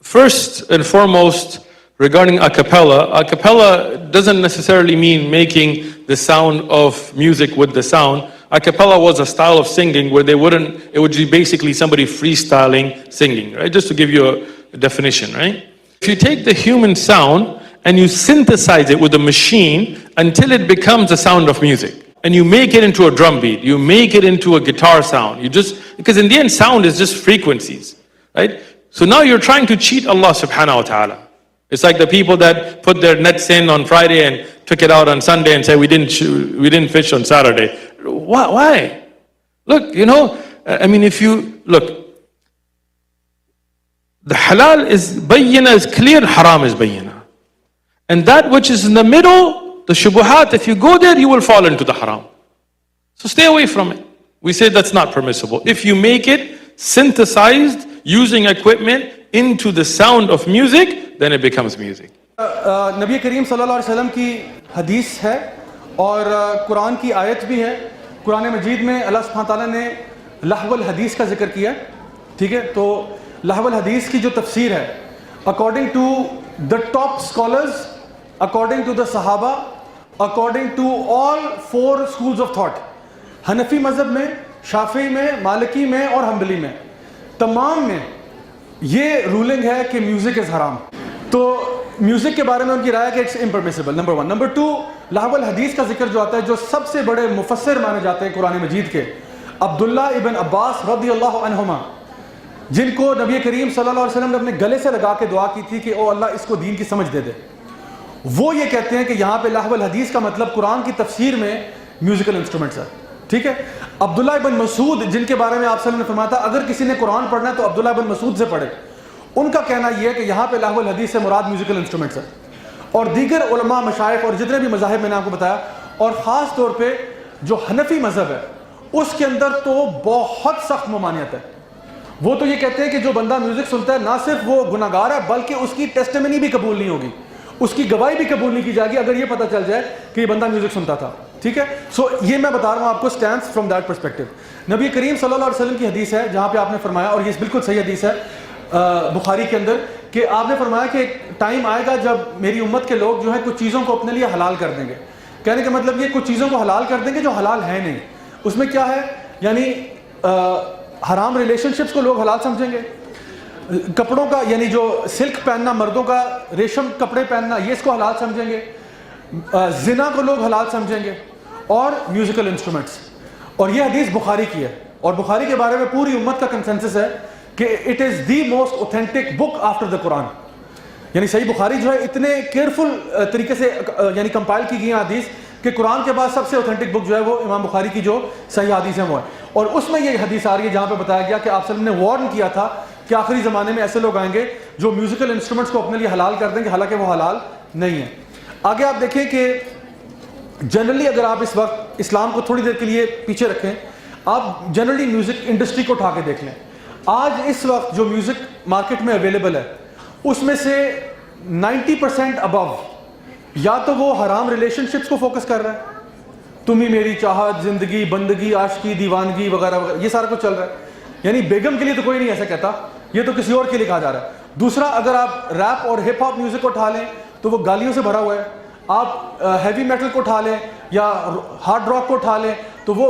First and foremost, regarding a cappella doesn't necessarily mean making the sound of music with the sound. A cappella was a style of singing where it would be basically somebody freestyling singing, right? Just to give you a definition, right? If you take the human sound and you synthesize it with a machine until it becomes the sound of music, and you make it into a drum beat, you make it into a guitar sound, because in the end sound is just frequencies, right? So now you're trying to cheat Allah subhanahu wa ta'ala. It's like the people that put their nets in on Friday and took it out on Sunday and said we didn't fish on Saturday. Why? Look, if you look, the halal is bayyina, is clear, haram is bayyina. And that which is in the middle, the shubuhat, if you go there, you will fall into the haram. So stay away from it. We say that's not permissible. If you make it synthesized using equipment into the sound of music, then it becomes music. نبی کریم صلی اللہ علیہ وسلم کی حدیث ہے اور قرآن کی آیت بھی ہے. قرآن مجید میں اللہ سبحانہ تعالیٰ نے لہو الحدیث کا ذکر کیا, ٹھیک ہے. تو لہو الحدیث کی جو تفسیر ہے, according to the top scholars, according to the Sahaba, according to all 4 schools of thought, Hanafi مذہب میں, شافعی میں, مالکی میں اور حنبلی میں, تمام میں یہ رولنگ ہے کہ میوزک از حرام. تو میوزک کے بارے میں ان کی رائے ہے کہ اٹس امپرمیسیبل, نمبر 1. نمبر 2, لہو الحدیث کا ذکر جو آتا ہے, جو سب سے بڑے مفسر مانے جاتے ہیں قرآن مجید کے, عبداللہ ابن عباس رضی اللہ عنہما, جن کو نبی کریم صلی اللہ علیہ وسلم نے اپنے گلے سے لگا کے دعا کی تھی کہ او اللہ اس کو دین کی سمجھ دے دے, وہ یہ کہتے ہیں کہ یہاں پہ لہو الحدیث کا مطلب قرآن کی تفسیر میں میوزیکل انسٹرومنٹس ہے, ٹھیک ہے. عبداللہ ابن مسعود, جن کے بارے میں آپ صلی اللہ علیہ وسلم نے فرمایا تھا اگر کسی نے قرآن پڑھنا ہے تو عبداللہ ابن مسعود سے پڑھے, ان کا کہنا یہ ہے کہ یہاں پہ لہو الحدیث سے مراد میوزیکل انسٹرومنٹس ہے. اور دیگر علماء, مشائخ اور جتنے بھی مذاہب میں نے آپ کو بتایا, اور خاص طور پہ جو حنفی مذہب ہے اس کے اندر تو بہت سخت ممانعت ہے. وہ تو یہ کہتے ہیں کہ جو بندہ میوزک سنتا ہے نہ صرف وہ گناہ گار ہے بلکہ اس کی ٹیسٹیمنی بھی قبول نہیں ہوگی, اس کی گواہی بھی قبول نہیں کی جائے گی اگر یہ پتہ چل جائے کہ یہ بندہ میوزک سنتا تھا, ٹھیک ہے. سو یہ میں بتا رہا ہوں آپ کو اسٹینڈس فرام دیٹ پرسپیکٹو. نبی کریم صلی اللہ علیہ وسلم کی حدیث ہے جہاں پہ آپ نے فرمایا, اور یہ بالکل صحیح حدیث ہے بخاری کے اندر, کہ آپ نے فرمایا کہ ایک ٹائم آئے گا جب میری امت کے لوگ جو ہے کچھ چیزوں کو اپنے لیے حلال کر دیں گے. کہنے کا مطلب یہ کچھ چیزوں کو حلال کر دیں گے جو حلال ہیں نہیں. اس میں کیا ہے, یعنی حرام ریلیشن شپس کو لوگ حلال سمجھیں گے, کپڑوں کا یعنی جو سلک پہننا, مردوں کا ریشم کپڑے پہننا, یہ اس کو حلال سمجھیں گے, زنا کو لوگ حلال سمجھیں گے, اور میوزیکل انسٹرومنٹس. اور یہ حدیث بخاری کی ہے, اور بخاری کے بارے میں پوری امت کا کنسنسس ہے کہ it is the most authentic book after the Quran. یعنی صحیح بخاری جو ہے اتنے کیئرفل طریقے سے یعنی کمپائل کی گئی حدیث کہ قرآن کے بعد سب سے اوتھینٹک بک جو ہے وہ امام بخاری کی جو صحیح حدیث ہے وہ ہے. اور اس میں یہ حدیث آ رہی ہے جہاں پہ بتایا گیا کہ آپ صلی اللہ علیہ وسلم نے وارن کیا تھا کہ آخری زمانے میں ایسے لوگ آئیں گے جو میوزیکل انسٹرومنٹس کو اپنے لیے حلال کر دیں گے, حالانکہ وہ حلال نہیں ہے. آگے آپ دیکھیں کہ جنرلی اگر آپ اس وقت اسلام کو تھوڑی دیر کے لیے پیچھے رکھیں, آپ جنرلی میوزک انڈسٹری کو اٹھا کے دیکھ لیں. آج اس وقت جو میوزک مارکیٹ میں اویلیبل ہے اس میں سے 90% ابو یا تو وہ حرام ریلیشن شپس کو فوکس کر رہا ہے, تم ہی میری چاہت, زندگی, بندگی, عاشقی, دیوانگی وغیرہ وغیرہ, یہ سارا کچھ چل رہا ہے. یعنی بیگم کے لیے تو کوئی نہیں ایسا کہتا, یہ تو کسی اور کے لیے کہا جا رہا ہے. دوسرا, اگر آپ ریپ اور ہپ ہاپ میوزک کو اٹھا لیں تو وہ گالیوں سے بھرا ہوا ہے. آپ ہیوی میٹل کو اٹھا لیں یا ہارڈ راک کو اٹھا لیں تو وہ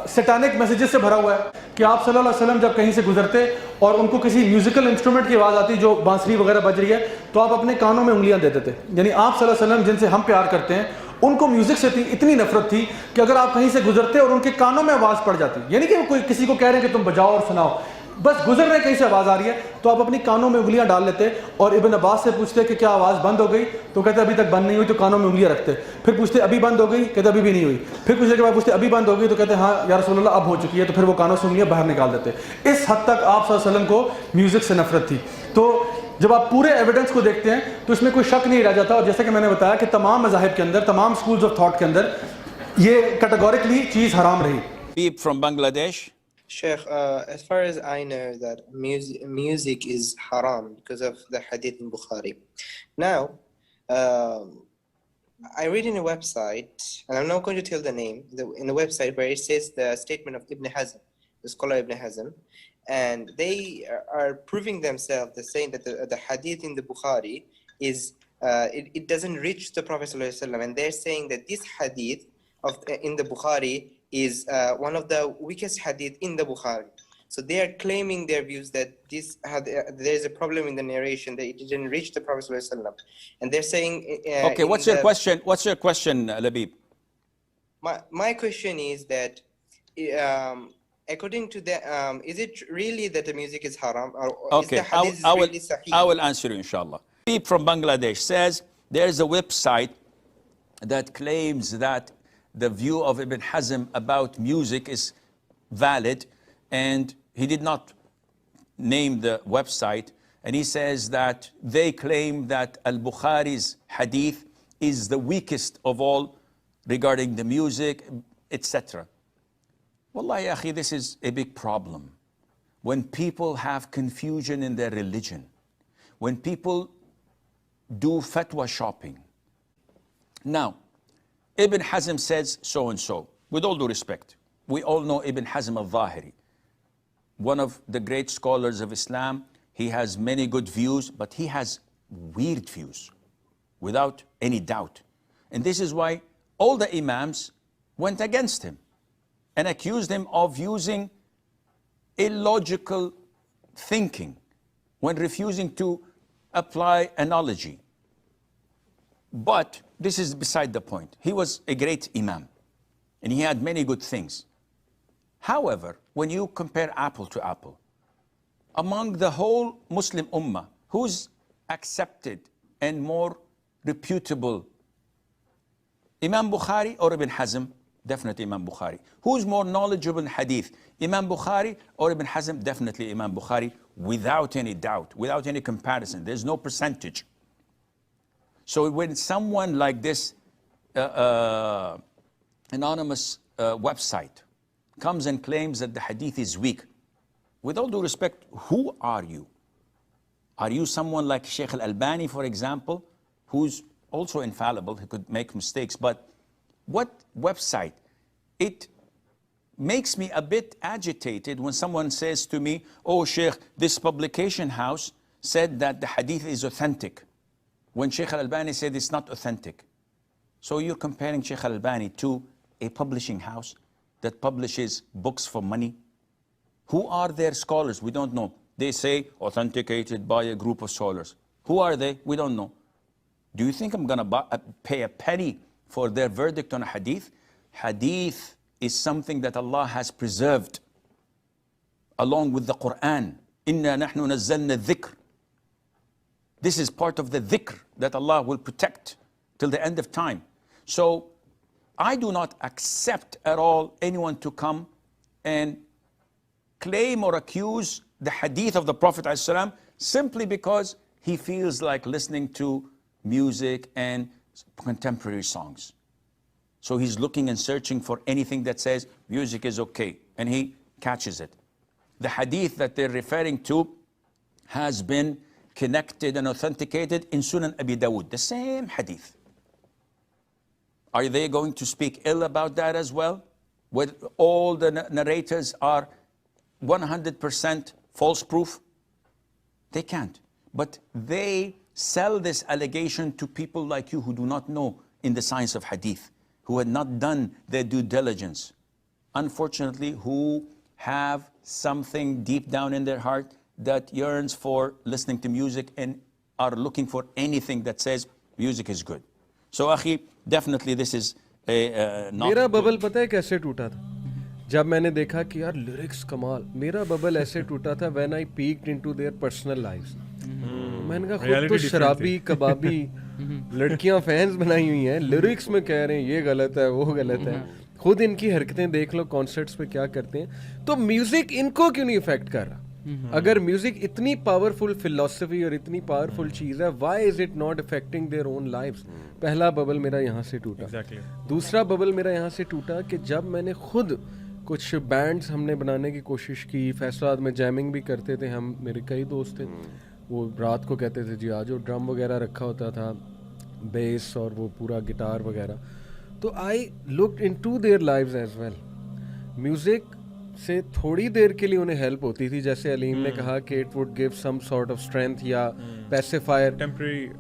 سیٹانک میسیجز سے بھرا ہوا ہے کہ آپ صلی اللہ علیہ وسلم جب کہیں سے گزرتے اور ان کو کسی میوزیکل انسٹرومنٹ کی آواز آتی جو بانسری وغیرہ بج رہی ہے تو آپ اپنے کانوں میں انگلیاں دیتے تھے. یعنی آپ صلی اللہ علیہ وسلم جن سے ہم پیار کرتے ہیں उनको म्यूजिक से इतनी नफरत थी कि अगर आप कहीं से गुजरते और उनके कानों में आवाज़ पड़ जाती, यानी कि कोई किसी को कह रहे हैं कि तुम बजाओ और सुनाओ, बस गुजर रहे कहीं से आवाज़ आ रही है, तो आप अपनी कानों में उंगलियां डाल लेते और इब्न अब्बास से पूछते कि क्या आवाज़ बंद हो गई, तो कहते अभी तक बंद नहीं हुई, तो कानों में उंगलियां रखते। फिर पूछते अभी बंद हो गई, कहते अभी भी नहीं हुई। फिर कुछ देर के बाद पूछते अभी बंद हो गई, तो कहते हाँ या रसूलल्लाह अब हो चुकी है, तो फिर वो कानों से उंगलियां बाहर निकाल देते। इस हद तक आप सल्लल्लाहु अलैहि वसल्लम को म्यूज़िक से नफरत थी। तो जब आप पूरे एविडेंस को देखते हैं तो इसमें कोई शक नहीं रह जाता। और जैसे कि मैंने बताया कि तमाम मज़ाहिब के अंदर, तमाम स्कूल्स ऑफ थॉट के अंदर ये कैटेगोरिकली चीज़ हराम रही। People from Bangladesh. Sheikh, as far as I know, that music is haram because of the hadith in Bukhari. Now, I read in a website, and I'm not going to tell the name, in the website where it says the statement of Ibn Hazm, the scholar Ibn Hazm, and they are proving themselves, they're saying that the hadith in the Bukhari is, it doesn't reach the Prophet ﷺ, and they're saying that this hadith in the Bukhari is one of the weakest hadith in the Bukhari. So they are claiming their views that there is a problem in the narration, that it didn't reach the Prophet ﷺ. And they're saying... Okay, what's your question? What's your question, Labib? My question is that, according to the, is it really that the music is haram? Or Okay, is the hadith really sahih? I will answer you, inshallah. Labib from Bangladesh says there is a website that claims that the view of Ibn Hazm about music is valid, and he did not name the website, and he says that they claim that al-Bukhari's hadith is the weakest of all regarding the music, etc. Wallahi, akhi, this is a big problem. When people have confusion in their religion, when people do fatwa shopping. Now, Ibn Hazm says so and so. With all due respect, we all know Ibn Hazm al-Zahiri, one of the great scholars of Islam. He has many good views, but he has weird views, without any doubt. And this is why all the Imams went against him and accused him of using illogical thinking when refusing to apply analogy. But this is beside the point. He was a great Imam, and he had many good things. However, when you compare apple to apple, among the whole Muslim Ummah, who's accepted and more reputable, Imam Bukhari or Ibn Hazm? Definitely Imam Bukhari. Who's more knowledgeable in hadith, Imam Bukhari or Ibn Hazm? Definitely Imam Bukhari, without any doubt, without any comparison. There's no percentage. So when someone like this anonymous website comes and claims that the hadith is weak, with all due respect, who are you? Are you someone like Sheikh al-Albani, for example, who's also infallible, he could make mistakes, but what website? It makes me a bit agitated when someone says to me, oh Sheikh, this publication house said that the hadith is authentic, when Sheikh al-Albani said it's not authentic. So you're comparing Sheikh al-Albani to a publishing house that publishes books for money? Who are their scholars? We don't know. They say authenticated by a group of scholars. Who are they? We don't know. Do you think I'm going to pay a penny for their verdict on a hadith? Hadith is something that Allah has preserved along with the Quran. Inna nahnu nazzalna dhikr. This is part of the dhikr that Allah will protect till the end of time. So I do not accept at all anyone to come and claim or accuse the hadith of the Prophet ﷺ simply because he feels like listening to music and contemporary songs. So he's looking and searching for anything that says music is okay, and he catches it. The hadith that they're referring to has been connected and authenticated in Sunan Abi Dawud, the same hadith. Are they going to speak ill about that as well? Where all the narrators are 100% false proof? They can't. But they sell this allegation to people like you who do not know in the science of hadith, who had not done their due diligence. Unfortunately, who have something deep down in their heart that yearns for listening to music and are looking for anything that says music is good. So akhi, definitely this is not میرا good. Bubble پتہ ہے کیسے ٹوٹا تھا؟ جب میں نے دیکھا کہ یار لیرکس کمال. میرا ببل ایسے ٹوٹا تھا when I peeked into their personal lives. میں نے کہا خود تو شرابی کبابی لڑکیاں فینس بنائی ہوئی ہیں, لیرکس میں کہہ رہے ہیں یہ غلط ہے وہ غلط ہے. خود ان کی حرکتیں دیکھ لو کانسرٹس پہ کیا کرتے ہیں. تو میوزک ان کو کیوں نہیں افیکٹ کر رہا؟ اگر میوزک اتنی پاورفل فلسفی اور اتنی پاورفل چیز ہے, why is it not affecting their own lives? پہلا ببل میرا یہاں سے ٹوٹا. دوسرا ببل میرا یہاں سے ٹوٹا کہ جب میں نے خود کچھ بینڈز ہم نے بنانے کی کوشش کی, فیصلہ آباد میں جیمنگ بھی کرتے تھے ہم, میرے کئی دوست تھے, وہ رات کو کہتے تھے جی آج, ڈرم وغیرہ رکھا ہوتا تھا, بیس اور وہ پورا گٹار وغیرہ. تو I looked into their lives as well. Music سے تھوڑی دیر کے لیے انہیں ہیلپ ہوتی تھی, جیسے علیم نے کہا کہ it would give some sort of strength یا پیسیفائر,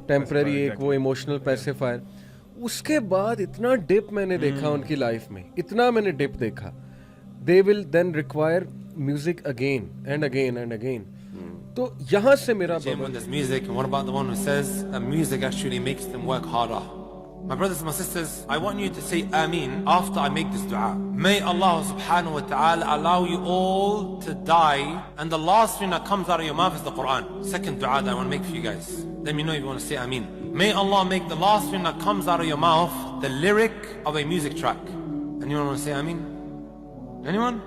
ٹیمپرری ایک وہ ایموشنل پیسیفائر. اس کے بعد اتنا ڈپ میں نے دیکھا ان کی لائف میں, اتنا میں نے ڈپ دیکھا. They will then require music again and again and again. تو یہاں سے میرا music. And what about the one who says that music actually makes them work harder? My brothers and my sisters, I want you to say Ameen after I make this dua. May Allah subhanahu wa ta'ala allow you all to die and the last thing that comes out of your mouth is the Quran. Second dua that I want to make for you guys. Let me know if you want to say Ameen. May Allah make the last thing that comes out of your mouth the lyric of a music track. Anyone want to say Ameen? Anyone?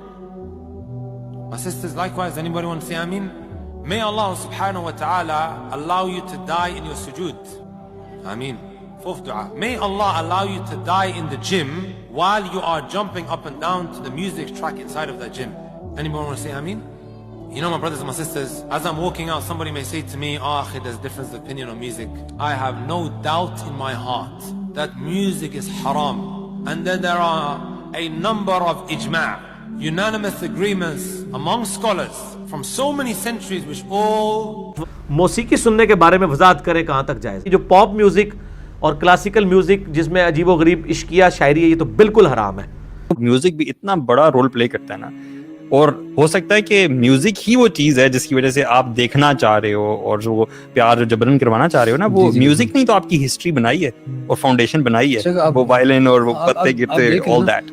My sisters, likewise, anybody want to say Ameen? May Allah subhanahu wa ta'ala allow you to die in your sujood. Ameen. Fourth dua. May Allah allow you to die in the gym while you are jumping up and down to the music track inside of that gym. Anybody want to say Ameen? You know, my brothers and my sisters, as I'm walking out, somebody may say to me, oh, akhi, there's difference of opinion on music. I have no doubt in my heart that music is haram. And then there are a number of ijma', unanimous agreements among scholars from so many centuries which all... موسیقی سننے کے بارے میں وضاحت کریں کہاں تک جائز. جو پاپ میوزک اور کلاسیکل میوزک جس میں عجیب و غریب عشقیہ شاعری ہے, یہ تو بالکل حرام ہے. میوزک بھی اتنا بڑا رول پلے کرتا ہے نا, اور ہو سکتا ہے کہ میوزک ہی وہ چیز ہے جس کی وجہ سے آپ دیکھنا چاہ رہے ہو اور جو پیار جو جبرن کروانا چاہ رہے ہو نا, وہ میوزک نہیں تو آپ کی ہسٹری بنائی ہے اور فاؤنڈیشن بنائی ہے, وہ وائلن اور وہ پتے گرتے, آل دیٹ.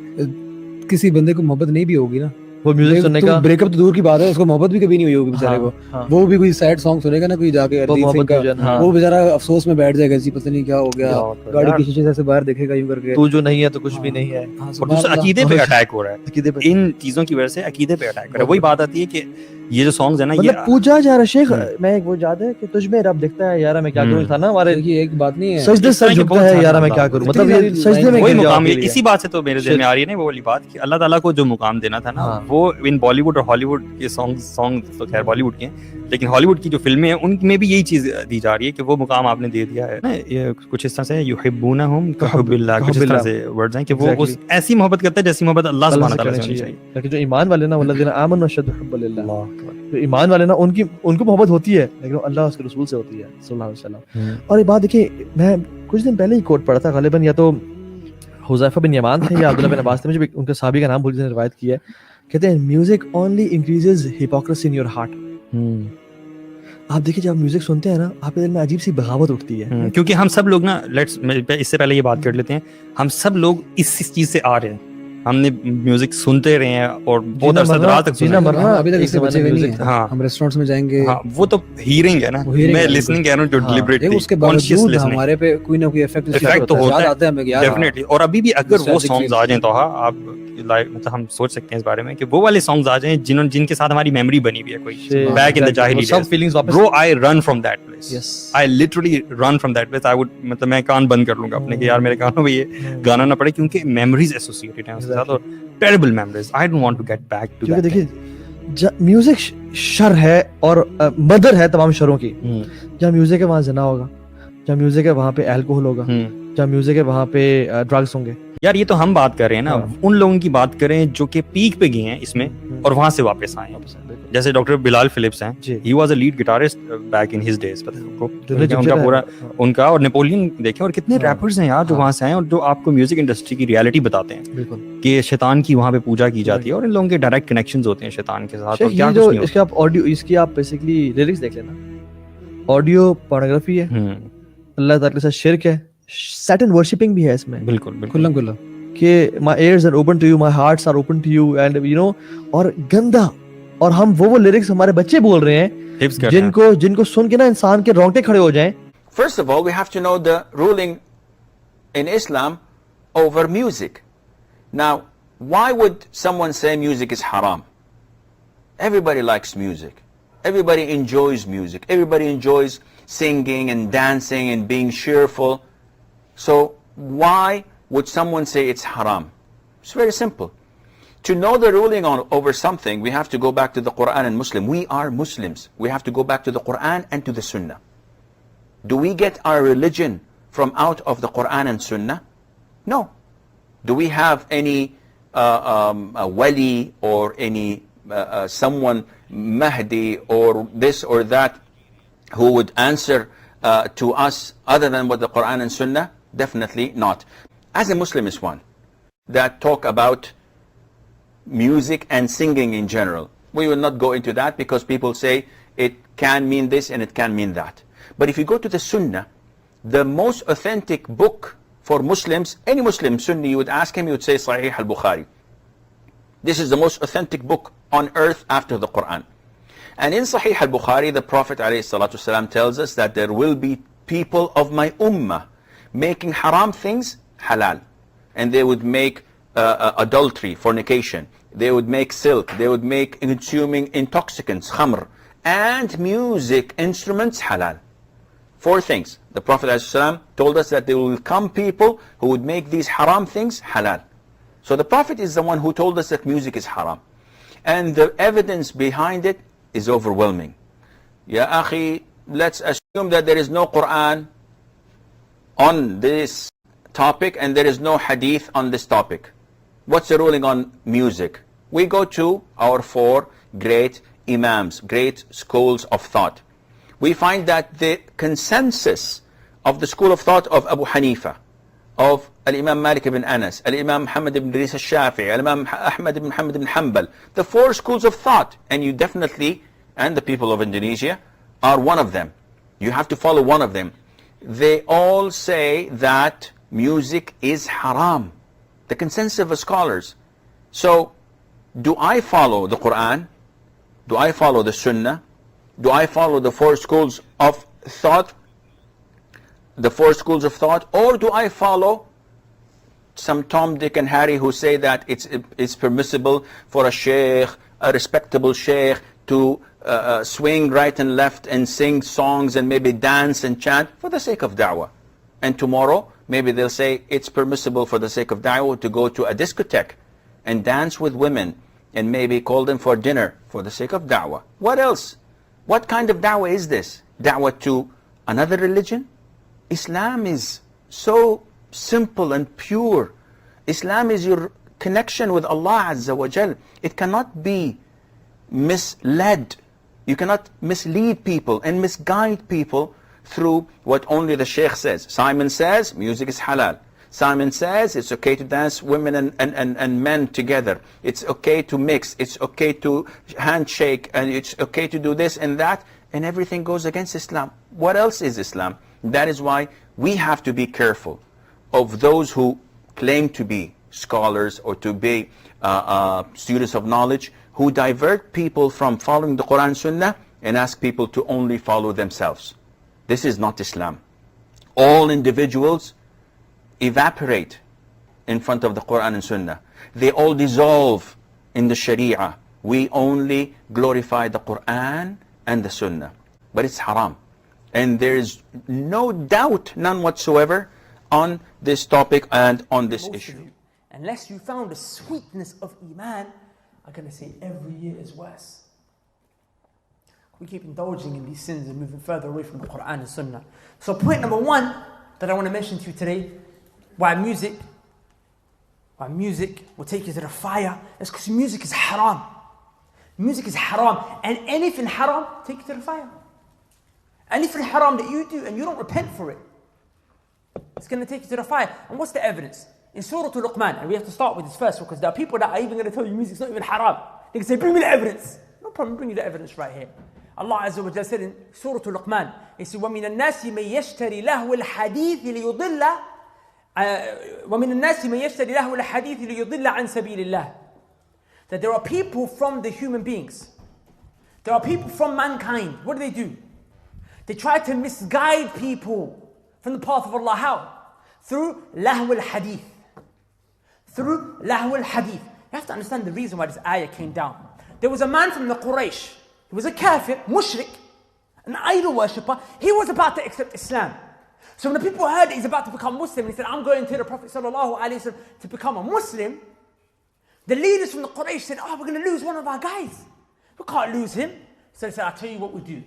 کسی بندے کو محبت نہیں بھی ہوگی نا, وہ میوزک سننے کا بریک اپ تو دور کی بات ہے, اس کو محبت بھی کبھی نہیں ہوئی ہوگی بیچارے کو. وہ بھی کوئی سیڈ سانگ سنے گا نا کوئی جا کے ارجیت سنگھ کا, وہ بیچارہ افسوس میں بیٹھ جائے گا, جی پتہ نہیں کیا ہو گیا, گاڑی کی شیشے سے باہر دیکھے گا یوں کر کے, تو جو نہیں ہے تو کچھ بھی نہیں ہے. اور دوسرا عقیدے پہ اٹیک ہو رہا ہے, ان چیزوں کی وجہ سے عقیدے پہ اٹیک ہو رہا ہے. وہی بات آتی ہے کہ یہ جو سانگز ہیں نا, یہ پوچھا جا رہا شیخ میں ایک وہ یاد ہے کہ تجھ میں رب دکھتا ہے یارا میں کیا کروں, تھا نا ہمارے ایک بات نہیں ہے, سجدے سر جھکتا ہے یارا میں کیا کروں, مطلب سجدے میں وہی مقام. اسی بات سے تو میرے ذہن میں آ رہی ہے نا وہ والی بات کہ اللہ تعالیٰ کو جو مقام دینا تھا نا, وہ ان بالی ووڈ اور ہالی ووڈ کے سانگ تو خیر بالی ووڈ کے ہیں, لیکن ہالی ووڈ کی جو فلمیں ہیں ان میں بھی یہی چیز دی جا رہی ہے کہ وہ مقام آپ نے دے دیا ہے نا. یہ کچھ اس طرح سے یحبونہم کحب اللہ, کچھ اس طرح سے ورڈز ہیں کہ وہ ایسی محبت کرتا ہے جیسی محبت اللہ سبحانہ تعالیٰ سے ہونی چاہیے. لیکن جو ایمان والے نا والذین آمنوا اشد حبا للہ, جو ایمان والے نا ان کو محبت ہوتی ہے لیکن اللہ اس کے رسول سے ہوتی ہے صلی اللہ علیہ وسلم. اور یہ بات دیکھیے, میں کچھ دن پہلے ہی کوٹ پڑھا تھا, غالباً یا تو حذیفہ بن یمان تھے یا عبداللہ بن عباس تھے, مجھے ان کے صحابی کا نام بھول, جس نے روایت کی ہے, کہتے ہیں music only increases hypocrisy in your heart. آپ دیکھیں جب میوزک سنتے ہیں نا, آپ کے دل میں عجیب سی بغاوت اٹھتی ہے, کیونکہ ہم سب لوگ نا, اس سے پہلے یہ بات کر لیتے ہیں, ہم سب لوگ اس چیز سے آ رہے ہیں, ہم نے میوزک سنتے رہے ہیں اور بہت عرصہ دراز تک سنا ہے. ابھی تک اس سے بچے ہوئے نہیں ہیں. ہم ریسٹورینٹس میں جائیں گے, وہ تو ہیرنگ ہے نا, میں لسننگ کہہ رہا ہوں جو ڈیلیبریٹلی, اس کے باوجود ہمارے پہ کوئی نہ کوئی افیکٹ تو ہوتا ہے ہمیں یار ڈیفینیٹلی. اور ابھی بھی اگر وہ سانگز آ جائیں تو آپ مطلب ہم سوچ سکتے ہیں اس بارے میں کہ وہ والے سانگز آ جائیں جن کے ساتھ ہماری میموری بنی ہوئی ہے, کوئی back in the Jahili days, bro I run from that place, I literally run from that place. I would مطلب میں کان بند کر لوں گا اپنے کہ یار میرے کانوں میں یہ گانا نہ پڑے, کیونکہ میموریز ایسوسیٹڈ ہیں اس کے ساتھ, اور terrible memories. I don't want to get back to that. دیکھیے میوزک شر ہے اور مدر ہے تمام شروں کی. جہاں میوزک ہے وہاں زنا ہوگا, جہاں میوزک ہے وہاں پہ الکوہل ہوگا, جہاں میوزک ہے وہاں پہ ڈرگس ہوں گے. یار یہ تو ہم بات کر رہے ہیں نا, ان لوگوں کی بات کریں جو کہ پیک پہ گئے ہیں اس میں اور وہاں سے واپس آئے ہیں, جیسے ڈاکٹر بلال فلپس ہیں, he was a lead guitarist back in his days. پتہ ہے آپ کو ان کا پورا ان کا, اور نیپولین دیکھیں, اور کتنے ریپرز ہیں یار جو وہاں سے آئے اور جو آپ کو میوزک انڈسٹری کی ریالٹی بتاتے ہیں کہ شیطان کی وہاں پہ پوجا کی جاتی ہے, اور ان لوگوں کے ڈائریکٹ کنیکشنز ہوتے ہیں شیطان کے ساتھ. اور کیا کچھ نہیں اس کے آپ آڈیو, اس کی آپ بیسیکلی لیرکس دیکھ لینا, آڈیو پورنوگرافی ہے, اللہ تعالیٰ کے ساتھ شرک ہے, Satan worshipping भी है इसमें. बिल्कुल खुल्लम खुल्ला. कि my ears are open to you, my hearts are open to you, and you know, और गंदा, और हम वो lyrics हमारे बच्चे बोल रहे हैं जिनको सुन के ना इंसान के रोंगटे खड़े हो जाएं. First of all, we have to know the ruling in Islam over music. Now, why would someone say music is haram? Everybody likes music. Everybody enjoys music. Everybody enjoys singing and dancing and being cheerful. So why would someone say it's haram? It's very simple. To know the ruling over something, we have to go back to the Quran and Muslim. We are Muslims. We have to go back to the Quran and to the Sunnah. Do we get our religion from out of the Quran and Sunnah? No. Do we have any a wali or any someone Mahdi or this or that who would answer to us other than what the Quran and Sunnah? Definitely not. As a Muslim is one that talk about music and singing in general. We will not go into that because people say it can mean this and it can mean that. But if you go to the Sunnah, the most authentic book for Muslims, any Muslim Sunni, you would ask him, he would say Sahih al-Bukhari. This is the most authentic book on earth after the Quran. And in Sahih al-Bukhari, the Prophet ﷺ tells us that there will be people of my ummah making haram things halal. And they would make adultery, fornication. They would make silk. They would make consuming intoxicants, khamr. And music instruments halal. 4 things. The Prophet ﷺ told us that there will come people who would make these haram things halal. So the Prophet is the one who told us that music is haram. And the evidence behind it is overwhelming. Ya akhi, let's assume that there is no Quran on this topic and there is no hadith on this topic. What's the ruling on music? We go to our 4 great imams, great schools of thought. We find that the consensus of the school of thought of Abu Hanifa, of Al-Imam Malik ibn Anas, Al-Imam Muhammad ibn Idris al-Shafi'i, Al-Imam Ahmad ibn Muhammad ibn Hanbal, the 4 schools of thought, and you definitely, and the people of Indonesia, are one of them. You have to follow one of them. They all say that music is haram. The consensus of the scholars. So, do I follow the Quran? Do I follow the Sunnah? Do I follow the 4 schools of thought? The 4 schools of thought? Or do I follow some Tom, Dick and Harry who say that it's permissible for a sheikh, a respectable sheikh, to swing right and left and sing songs and maybe dance and chant for the sake of da'wah? And tomorrow, maybe they'll say it's permissible for the sake of da'wah to go to a discotheque and dance with women and maybe call them for dinner for the sake of da'wah. What else? What kind of da'wah is this? Da'wah to another religion? Islam is so simple and pure. Islam is your connection with Allah Azza wa Jal. It cannot be misled. You cannot mislead people and misguide people through what only the Sheikh says. Simon says music is halal. Simon says it's okay to dance women and men together. It's okay to mix. It's okay to handshake. And it's okay to do this and that. And everything goes against Islam. What else is Islam? That is why we have to be careful of those who claim to be scholars or to be students of knowledge, who divert people from following the Quran Sunnah and ask people to only follow themselves. This is not Islam. All individuals evaporate in front of the Quran and Sunnah. They all dissolve in the Sharia. We only glorify the Quran and the Sunnah. But it's haram. And there is no doubt, none whatsoever, on this topic and on this issue. Unless you found the sweetness of Iman, I'm going to say every year is worse. We keep indulging in these sins and moving further away from the Quran and Sunnah. So point number 1 that I want to mention to you today, why music will take you to the fire, is because music is haram. Music is haram. And anything haram, take you to the fire. Anything haram that you do and you don't repent for it, it's going to take you to the fire. And what's the evidence? In Surah Luqman, and we have to start with this first because there are people that are even going to tell you music's not even haram. They can say, bring me the evidence. No problem, bring you the evidence right here. Allah Azza wa Jalla said in Surah Luqman, He said, وَمِنَ النَّاسِ مَن يَشْتَرِي لَهْوَ الْحَدِيثِ لِيُضِلَّ وَمِنَ النَّاسِ مَن يَشْتَرِي لَهْوَ الْحَدِيثِ لِيُضِلَّ عَنْ سَبِيلِ اللَّهِ. That there are people from the human beings. There are people from mankind. What do? They try to misguide people from the path of Allah. How? Through lahw al-hadith. Through lahw al-hadith. You have to understand the reason why this ayah came down. There was a man from the Quraysh. He was a kafir, mushrik, an idol worshipper. He was about to accept Islam. So when the people heard that he's about to become Muslim, he said, I'm going to the Prophet ﷺ to become a Muslim. The leaders from the Quraysh said, we're going to lose one of our guys. We can't lose him. So they said, I'll tell you what we do.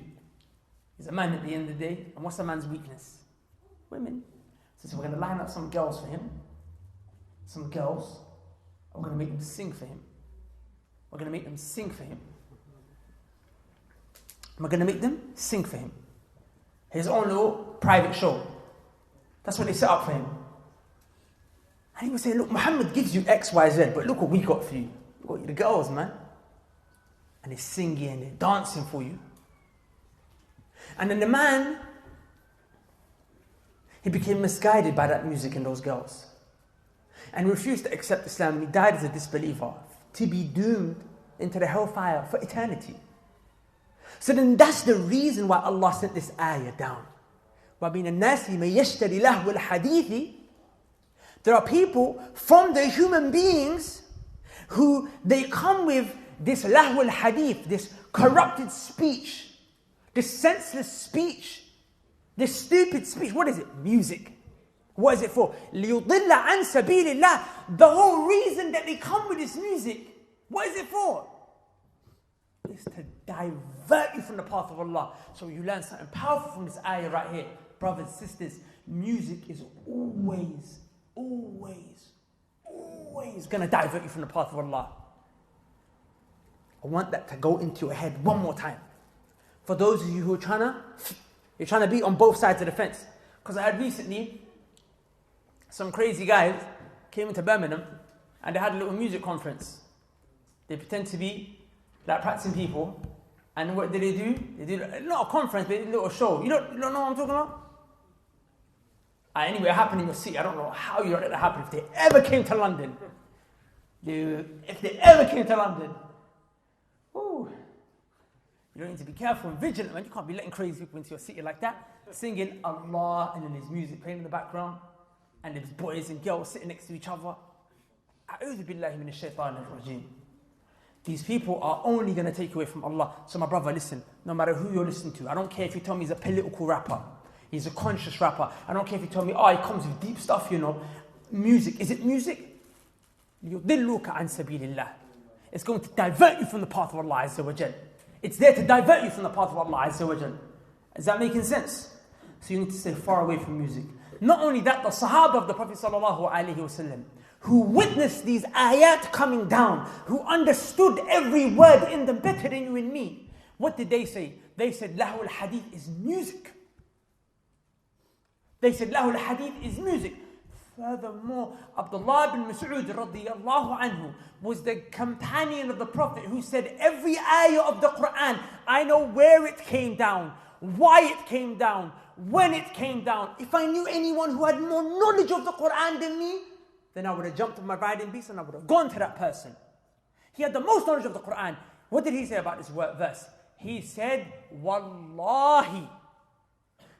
He's a man at the end of the day. And what's a man's weakness? Women. So we're going to line up some girls for him. Some girls. And we're going to make them sing for him. We're going to make them sing for him. We're going to make them sing for him. His own little private show. That's what they set up for him. And he was saying, look, Muhammad gives you X, Y, Z, but look what we got for you. We got you the girls, man. And they're singing and they're dancing for you. And then the man, he became misguided by that music and those girls. And refused to accept Islam. He died as a disbeliever to be doomed into the hellfire for eternity. So then that's the reason why Allah sent this ayah down. وَمِنَ النَّاسِ مَن يَشْتَرِي لَهْوَ الْحَدِيثِ. There are people from the human beings who they come with this lahw al-hadith, this corrupted speech, this senseless speech, this stupid speech. What is it? Music. What is it for? لِيُضِلَّ عَنْ سَبِيلِ اللَّهِ. The whole reason that they come with this music, what is it for? It's to divert you from the path of Allah. So you learn something powerful from this ayah right here. Brothers, sisters, music is always going to divert you from the path of Allah. I want that to go into your head one more time. For those of you who are you're trying to be on both sides of the fence. Because I heard recently, some crazy guys came into Birmingham and they had a little music conference. They pretend to be like practicing people. And what did they do? They did not a conference, but a little show. You don't know what I'm talking about? Anyway, it happened in your city. I don't know how you let that happen. If they ever came to London, you don't need to be careful and vigilant, man. You can't be letting crazy people into your city like that, singing Allah, and then there's music playing in the background, and there's boys and girls sitting next to each other. A'udhu billahi minash shaitanir rajim. These people are only going to take you away from Allah. So my brother, listen, no matter who you're listening to, I don't care if you tell me he's a political rapper, he's a conscious rapper, I don't care if you tell me, he comes with deep stuff, Music, is it music? يُضِلُّكَ عَنْ سَبِيلِ اللَّهِ. It's going to divert you from the path of Allah Azza wa Jal. It's there to divert you from the path of Allah Azza wa Jal. Is that making sense? So you need to stay far away from music. Not only that, the Sahaba of the Prophet sallallahu alaihi wasallam, who witnessed these ayat coming down, who understood every word in them better than you and me. What did they say? They said, lahw al-hadith is music. They said, lahw al-hadith is music. Furthermore, Abdullah bin Mas'ud radiyallahu anhu was the companion of the Prophet who said, every ayah of the Quran, I know where it came down, why it came down, when it came down. If I knew anyone who had more knowledge of the Quran than me, then I would have jumped on my riding beast and I would have gone to that person. He had the most knowledge of the Quran. What did he say about this verse? He said, Wallahi.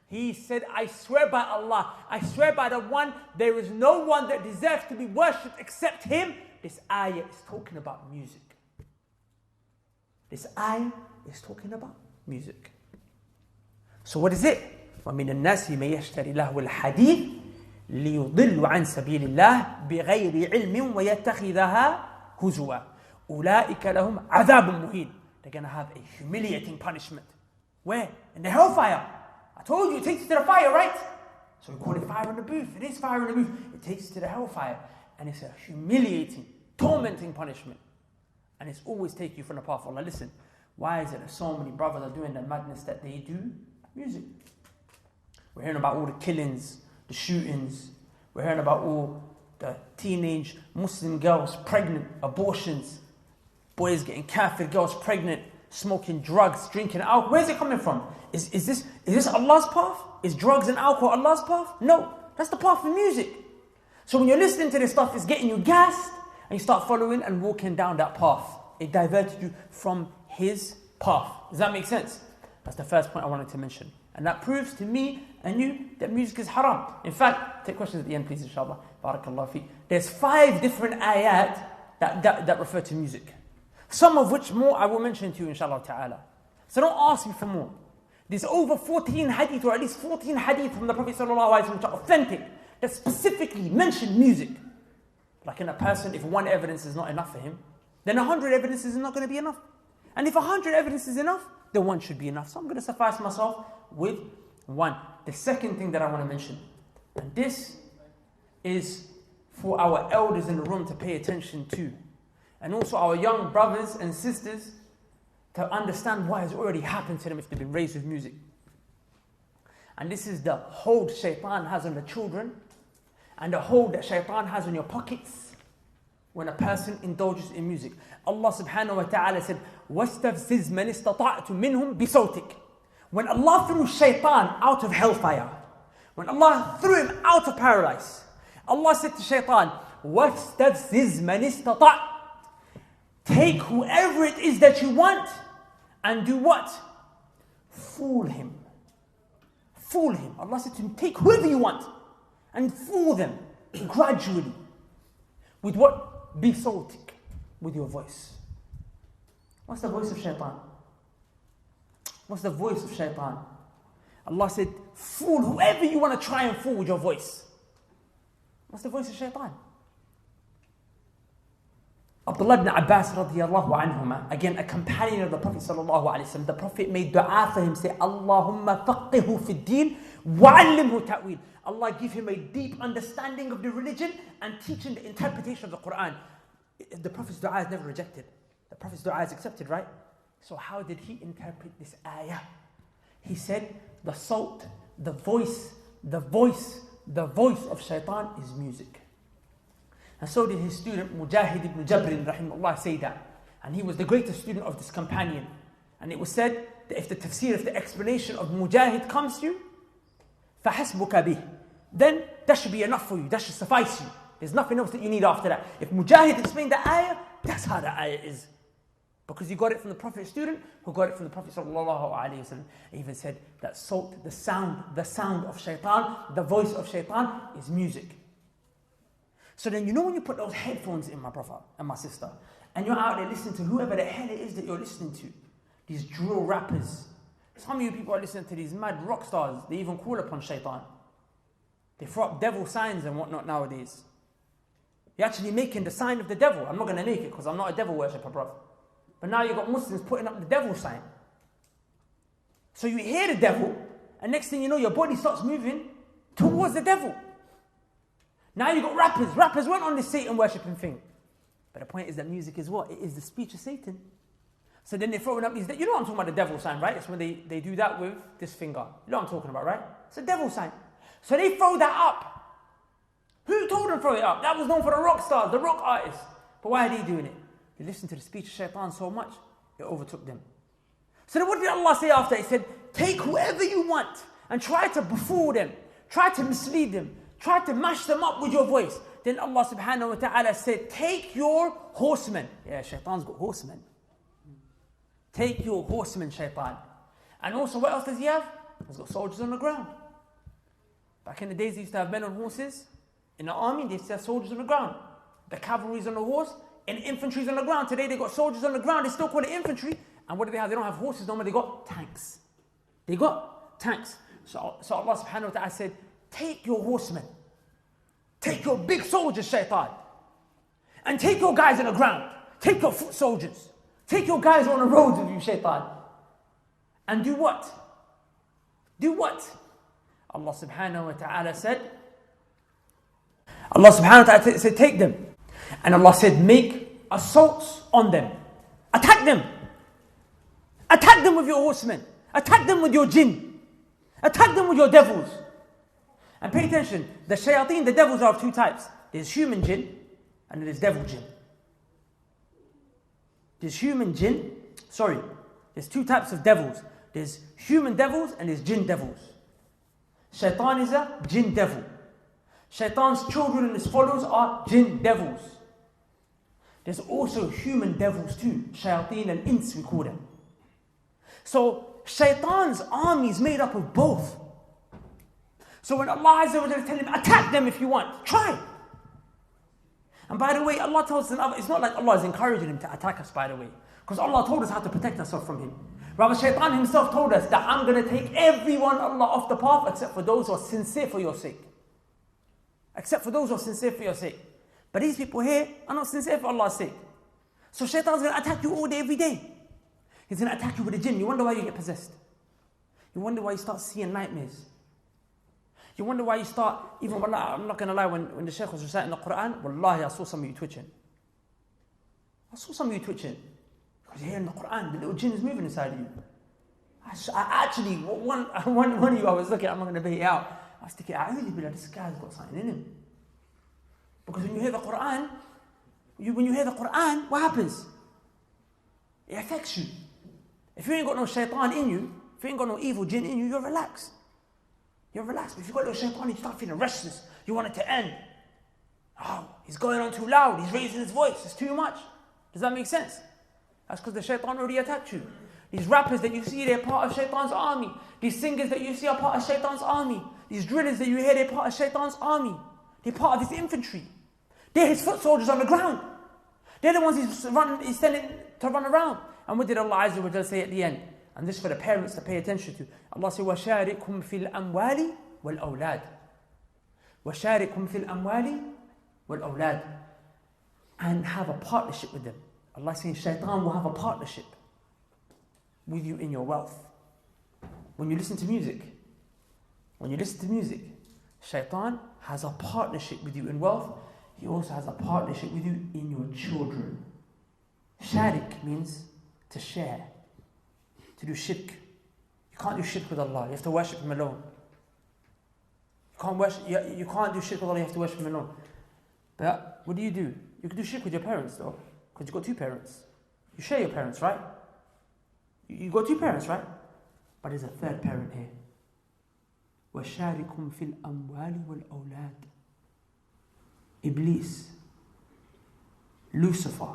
He said, I swear by Allah, I swear by the one, there is no one that deserves to be worshipped except him. This ayah is talking about music. This ayah is talking about music. So what is it? وَمِنَ النَّاسِ مَن يَشْتَرِي لَهْوَ الْحَدِيثِ لِيُضِلُّ عَنْ سَبِيلِ اللَّهِ بِغَيْرِ عِلْمٍ وَيَتَّخِذَهَا هُزُوًا أُولَٰئِكَ لَهُمْ عَذَابٌ مُهِينٌ. They're going to have a humiliating punishment. Where? In the hellfire. I told you, it takes you to the fire, right? So we call it fire in the booth. It is fire in the booth. It takes you to the hellfire. And it's a humiliating, tormenting punishment. And it's always take you from the path of Allah. Listen, why is it that so many brothers are doing the madness that they do? Music. We're hearing about all the killings, the shootings. We're hearing about all the teenage Muslim girls pregnant, abortions, boys getting kafir, girls pregnant, smoking drugs, drinking alcohol. Where's it coming from? Is this Allah's path? Is drugs and alcohol Allah's path? No, that's the path of music. So when you're listening to this stuff, it's getting you gassed, and you start following and walking down that path. It diverted you from His path. Does that make sense? That's the first point I wanted to mention. And that proves to me and you that music is haram. In fact, take questions at the end, please, inshallah. Barakallahu fi. There's 5 different ayat that refer to music. Some of which more I will mention to you, inshallah ta'ala. So don't ask me for more. There's over 14 hadith, or at least 14 hadith from the Prophet sallallahu alaihi wasallam which are authentic, that specifically mention music. Like in a person, if one evidence is not enough for him, then 100 evidences is not going to be enough. And if 100 evidence is enough, then 1 should be enough. So I'm going to suffice myself with 1. The second thing that I want to mention, and this is for our elders in the room to pay attention to, and also our young brothers and sisters to understand what has already happened to them if they've been raised with music. And this is the hold shaitan has on the children, and the hold that shaitan has on your pockets when a person indulges in music. Allah subhanahu wa ta'ala said, وَاسْتَفْزِزْ مَنِ اسْتَطَعْتُ مِنْهُمْ بِصَوْتِكَ. When Allah threw shaitan out of hellfire, when Allah threw him out of paradise, Allah said to shaitan, وَاسْتَفْزِزْ مَنِ اسْتَطَعْتُ. Take whoever it is that you want and do what? Fool him. Fool him. Allah said to him, take whoever you want and fool them gradually. With what? Bisotik. With your voice. What's the voice of shaitan? What's the voice of shaitan? Allah said, fool whoever you want to try and fool with your voice. What's the voice of shaitan? Abdullah ibn Abbas radiyallahu anhuma, again a companion of the Prophet sallallahu alaihi wasallam, the Prophet made dua for him, say, Allahumma faqihu fi din wa'allimhu ta'wil. Allah give him a deep understanding of the religion and teach him the interpretation of the Quran. The Prophet's dua is never rejected. The Prophet's dua is accepted, right? So how did he interpret this ayah? He said, the salt, the voice of shaitan is music. And so did his student Mujahid ibn Jabrin rahimahullah say that. And he was the greatest student of this companion. And it was said that if the tafsir, if the explanation of Mujahid comes to you, فَحَسْبُكَ بِهِ, then that should be enough for you, that should suffice you. There's nothing else that you need after that. If Mujahid explained the ayah, that's how the ayah is. Because he got it from the Prophet's student, who got it from the Prophet sallallahu alaihi wasallam. He even said that salt, the sound of shaitan, the voice of shaitan is music. So then when you put those headphones in, my brother and my sister, and you're out there listening to whoever the hell it is that you're listening to, these drill rappers. Some of you people are listening to these mad rock stars, they even call upon shaitan. They throw up devil signs and whatnot nowadays. You're actually making the sign of the devil. I'm not going to make it because I'm not a devil worshipper, brother. But now you've got Muslims putting up the devil sign. So you hear the devil, and next thing you know, your body starts moving towards the devil. Now you got rappers. Rappers weren't on this Satan worshipping thing. But the point is that music is what? It is the speech of Satan. So then they're throwing up these, you know what I'm talking about, the devil sign, right? It's when they do that with this finger. You know what I'm talking about, right? It's a devil sign. So they throw that up. Who told them to throw it up? That was known for the rock stars, the rock artists. But why are they doing it? They listened to the speech of shaitan so much, it overtook them. So then what did Allah say after? He said, take whoever you want and try to befool them, try to mislead them, try to mash them up with your voice. Then Allah subhanahu wa ta'ala said, take your horsemen. Yeah, shaitan's got horsemen. Take your horsemen, shaitan. And also, what else does he have? He's got soldiers on the ground. Back in the days, they used to have men on horses. In the army, they used to have soldiers on the ground. The cavalry's on the horse, and infantry's on the ground. Today, they got soldiers on the ground. They still call it infantry. And what do they have? They don't have horses no more. They got tanks. They got tanks. So Allah subhanahu wa ta'ala said, take your horsemen. Take your big soldiers, shaitan. And take your guys on the ground. Take your foot soldiers. Take your guys on the roads with you, shaitan. And do what? Do what? Allah subhanahu wa ta'ala said, take them. And Allah said, make assaults on them. Attack them. Attack them with your horsemen. Attack them with your jinn. Attack them with your devils. And pay attention, the shayateen, the devils are of two types. There's human jinn and there's devil jinn. There's human jinn, There's two types of devils. There's human devils and there's jinn devils. Shaitan is a jinn devil. Shaitan's children and his followers are jinn devils. There's also human devils too. Shayateen al-ins we call them. So Shaitan's army is made up of both. So when Allah Azza wa Jalla tells him, attack them if you want, try. And by the way, Allah tells us, it's not like Allah is encouraging him to attack us, by the way. Because Allah told us how to protect ourselves from him. Rather, Shaitan himself told us that I'm going to take everyone, Allah, off the path except for those who are sincere for your sake. Except for those who are sincere for your sake. But these people here are not sincere for Allah's sake. So Shaitan's going to attack you all day, every day. He's going to attack you with a jinn. You wonder why you get possessed. You wonder why you start seeing nightmares. You wonder why you start, even, wallah, I'm not going to lie, when the Sheikh was reciting the Quran, wallahi, I saw some of you twitching. Because you're hearing the Quran, the little jinn is moving inside of you. I actually, one of you I was looking at, I'm not going to bait it out. I was thinking, I really believe this guy's got something in him. Because when you hear the Quran, what happens? It affects you. If you ain't got no shaitan in you, if you ain't got no evil jinn in you, you're relaxed. But if you've got no shaitan, you start feeling restless. You want it to end. Oh, he's going on too loud. He's raising his voice. It's too much. Does that make sense? That's because the shaitan already attacked you. These rappers that you see, they're part of shaitan's army. These singers that you see are part of shaitan's army. These drillers that you hear, they're part of shaitan's army. They're part of his infantry. They're his foot soldiers on the ground. They're the ones he's sending to run around. And what did Allah Azza wa Jalla say at the end? And this for the parents to pay attention to. Allah said, وَشَارِكْهُمْ فِي الْأَمْوَالِ وَالْأَوْلَادِ وَشَارِكْهُمْ فِي الْأَمْوَالِ وَالْأَوْلَادِ And have a partnership with them. Allah is saying Shaitan will have a partnership with you in your wealth. When you listen to music, Shaitan has a partnership with you in wealth. He also has a partnership with you in your children. Sharik means to share, to do shirk. You can't do shirk with Allah. You have to worship Him alone. You can't do shirk with Allah. You have to worship Him alone. But what do? You can do shirk with your parents though, because you've got two parents. You share your parents, right? You got two parents, right? But there's a third parent here. وَشَارِكُمْ فِي الْأَمْوَالِ وَالْأَوْلَادِ Iblis, Lucifer,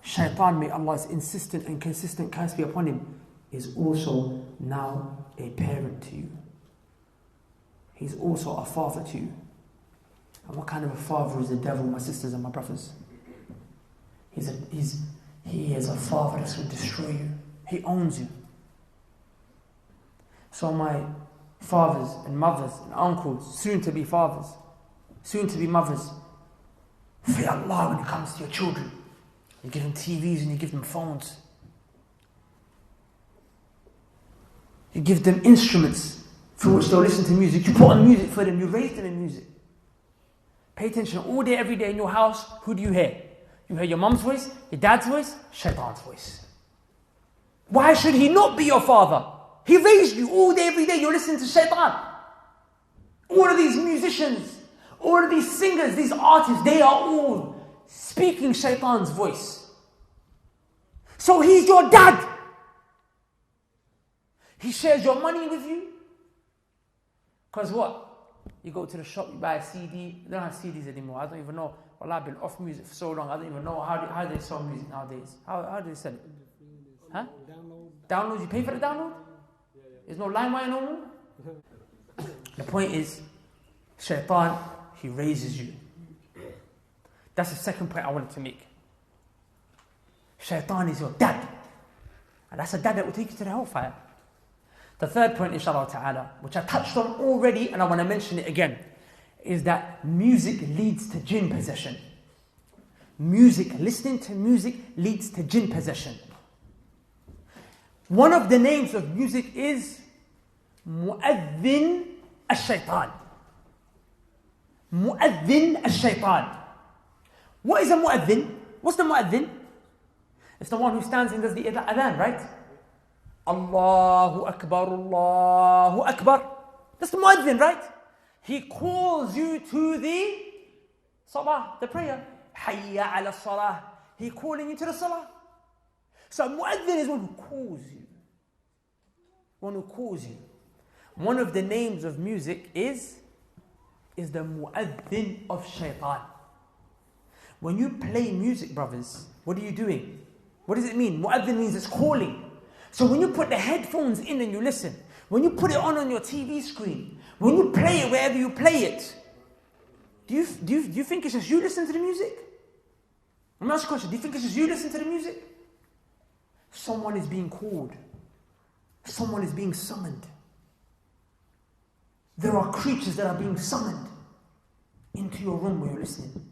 Shaitan, may Allah's insistent and consistent curse be upon him, is also now a parent to you. He's also a father to you. And what kind of a father is the devil, my sisters and my brothers? He is a father that's going to destroy you. He owns you. So my fathers and mothers and uncles, soon to be fathers, soon to be mothers, fear Allah when it comes to your children. You give them TVs and you give them phones. You give them instruments through which they'll listen to music. You put on music for them. You raise them in music. Pay attention all day, every day in your house. Who do you hear? You hear your mom's voice, your dad's voice, Shaitan's voice. Why should he not be your father? He raised you all day, every day. You're listening to Shaitan. All of these musicians, all of these singers, these artists, they are all speaking Shaitan's voice. So he's your dad. He shares your money with you. Because what? You go to the shop, you buy a CD. They don't have CDs anymore. I don't even know. Well, I've been off music for so long. I don't even know how they sell music nowadays. How do they sell it? Huh? Download. You pay for the download? There's no LimeWire no more? The point is, Shaitan, he raises you. That's the second point I wanted to make. Shaitan is your dad. And that's a dad that will take you to the hellfire. The third point, inshallah ta'ala, which I touched on already and I want to mention it again, is that music leads to jinn possession. Listening to music leads to jinn possession. One of the names of music is Mu'adhin al-Shaytan. Mu'adhin al-Shaytan. What is a mu'adhin? What's the mu'adhin? It's the one who stands and does the adhan, right? Allahu Akbar, Allahu Akbar. That's the mu'adhin, right? He calls you to the salah, the prayer. Hayya ala salah. He calling you to the salah. So mu'adhin is one who calls you. One who calls you. One of the names of music is the mu'adhin of shaitan. When you play music, brothers, what are you doing? What does it mean? Mu'adhin means it's calling. So when you put the headphones in and you listen, when you put it on your TV screen, when you play it wherever you play it, do you think it's just you listen to the music? I'm going to ask you a question. Do you think it's just you listen to the music? Someone is being called. Someone is being summoned. There are creatures that are being summoned into your room where you're listening.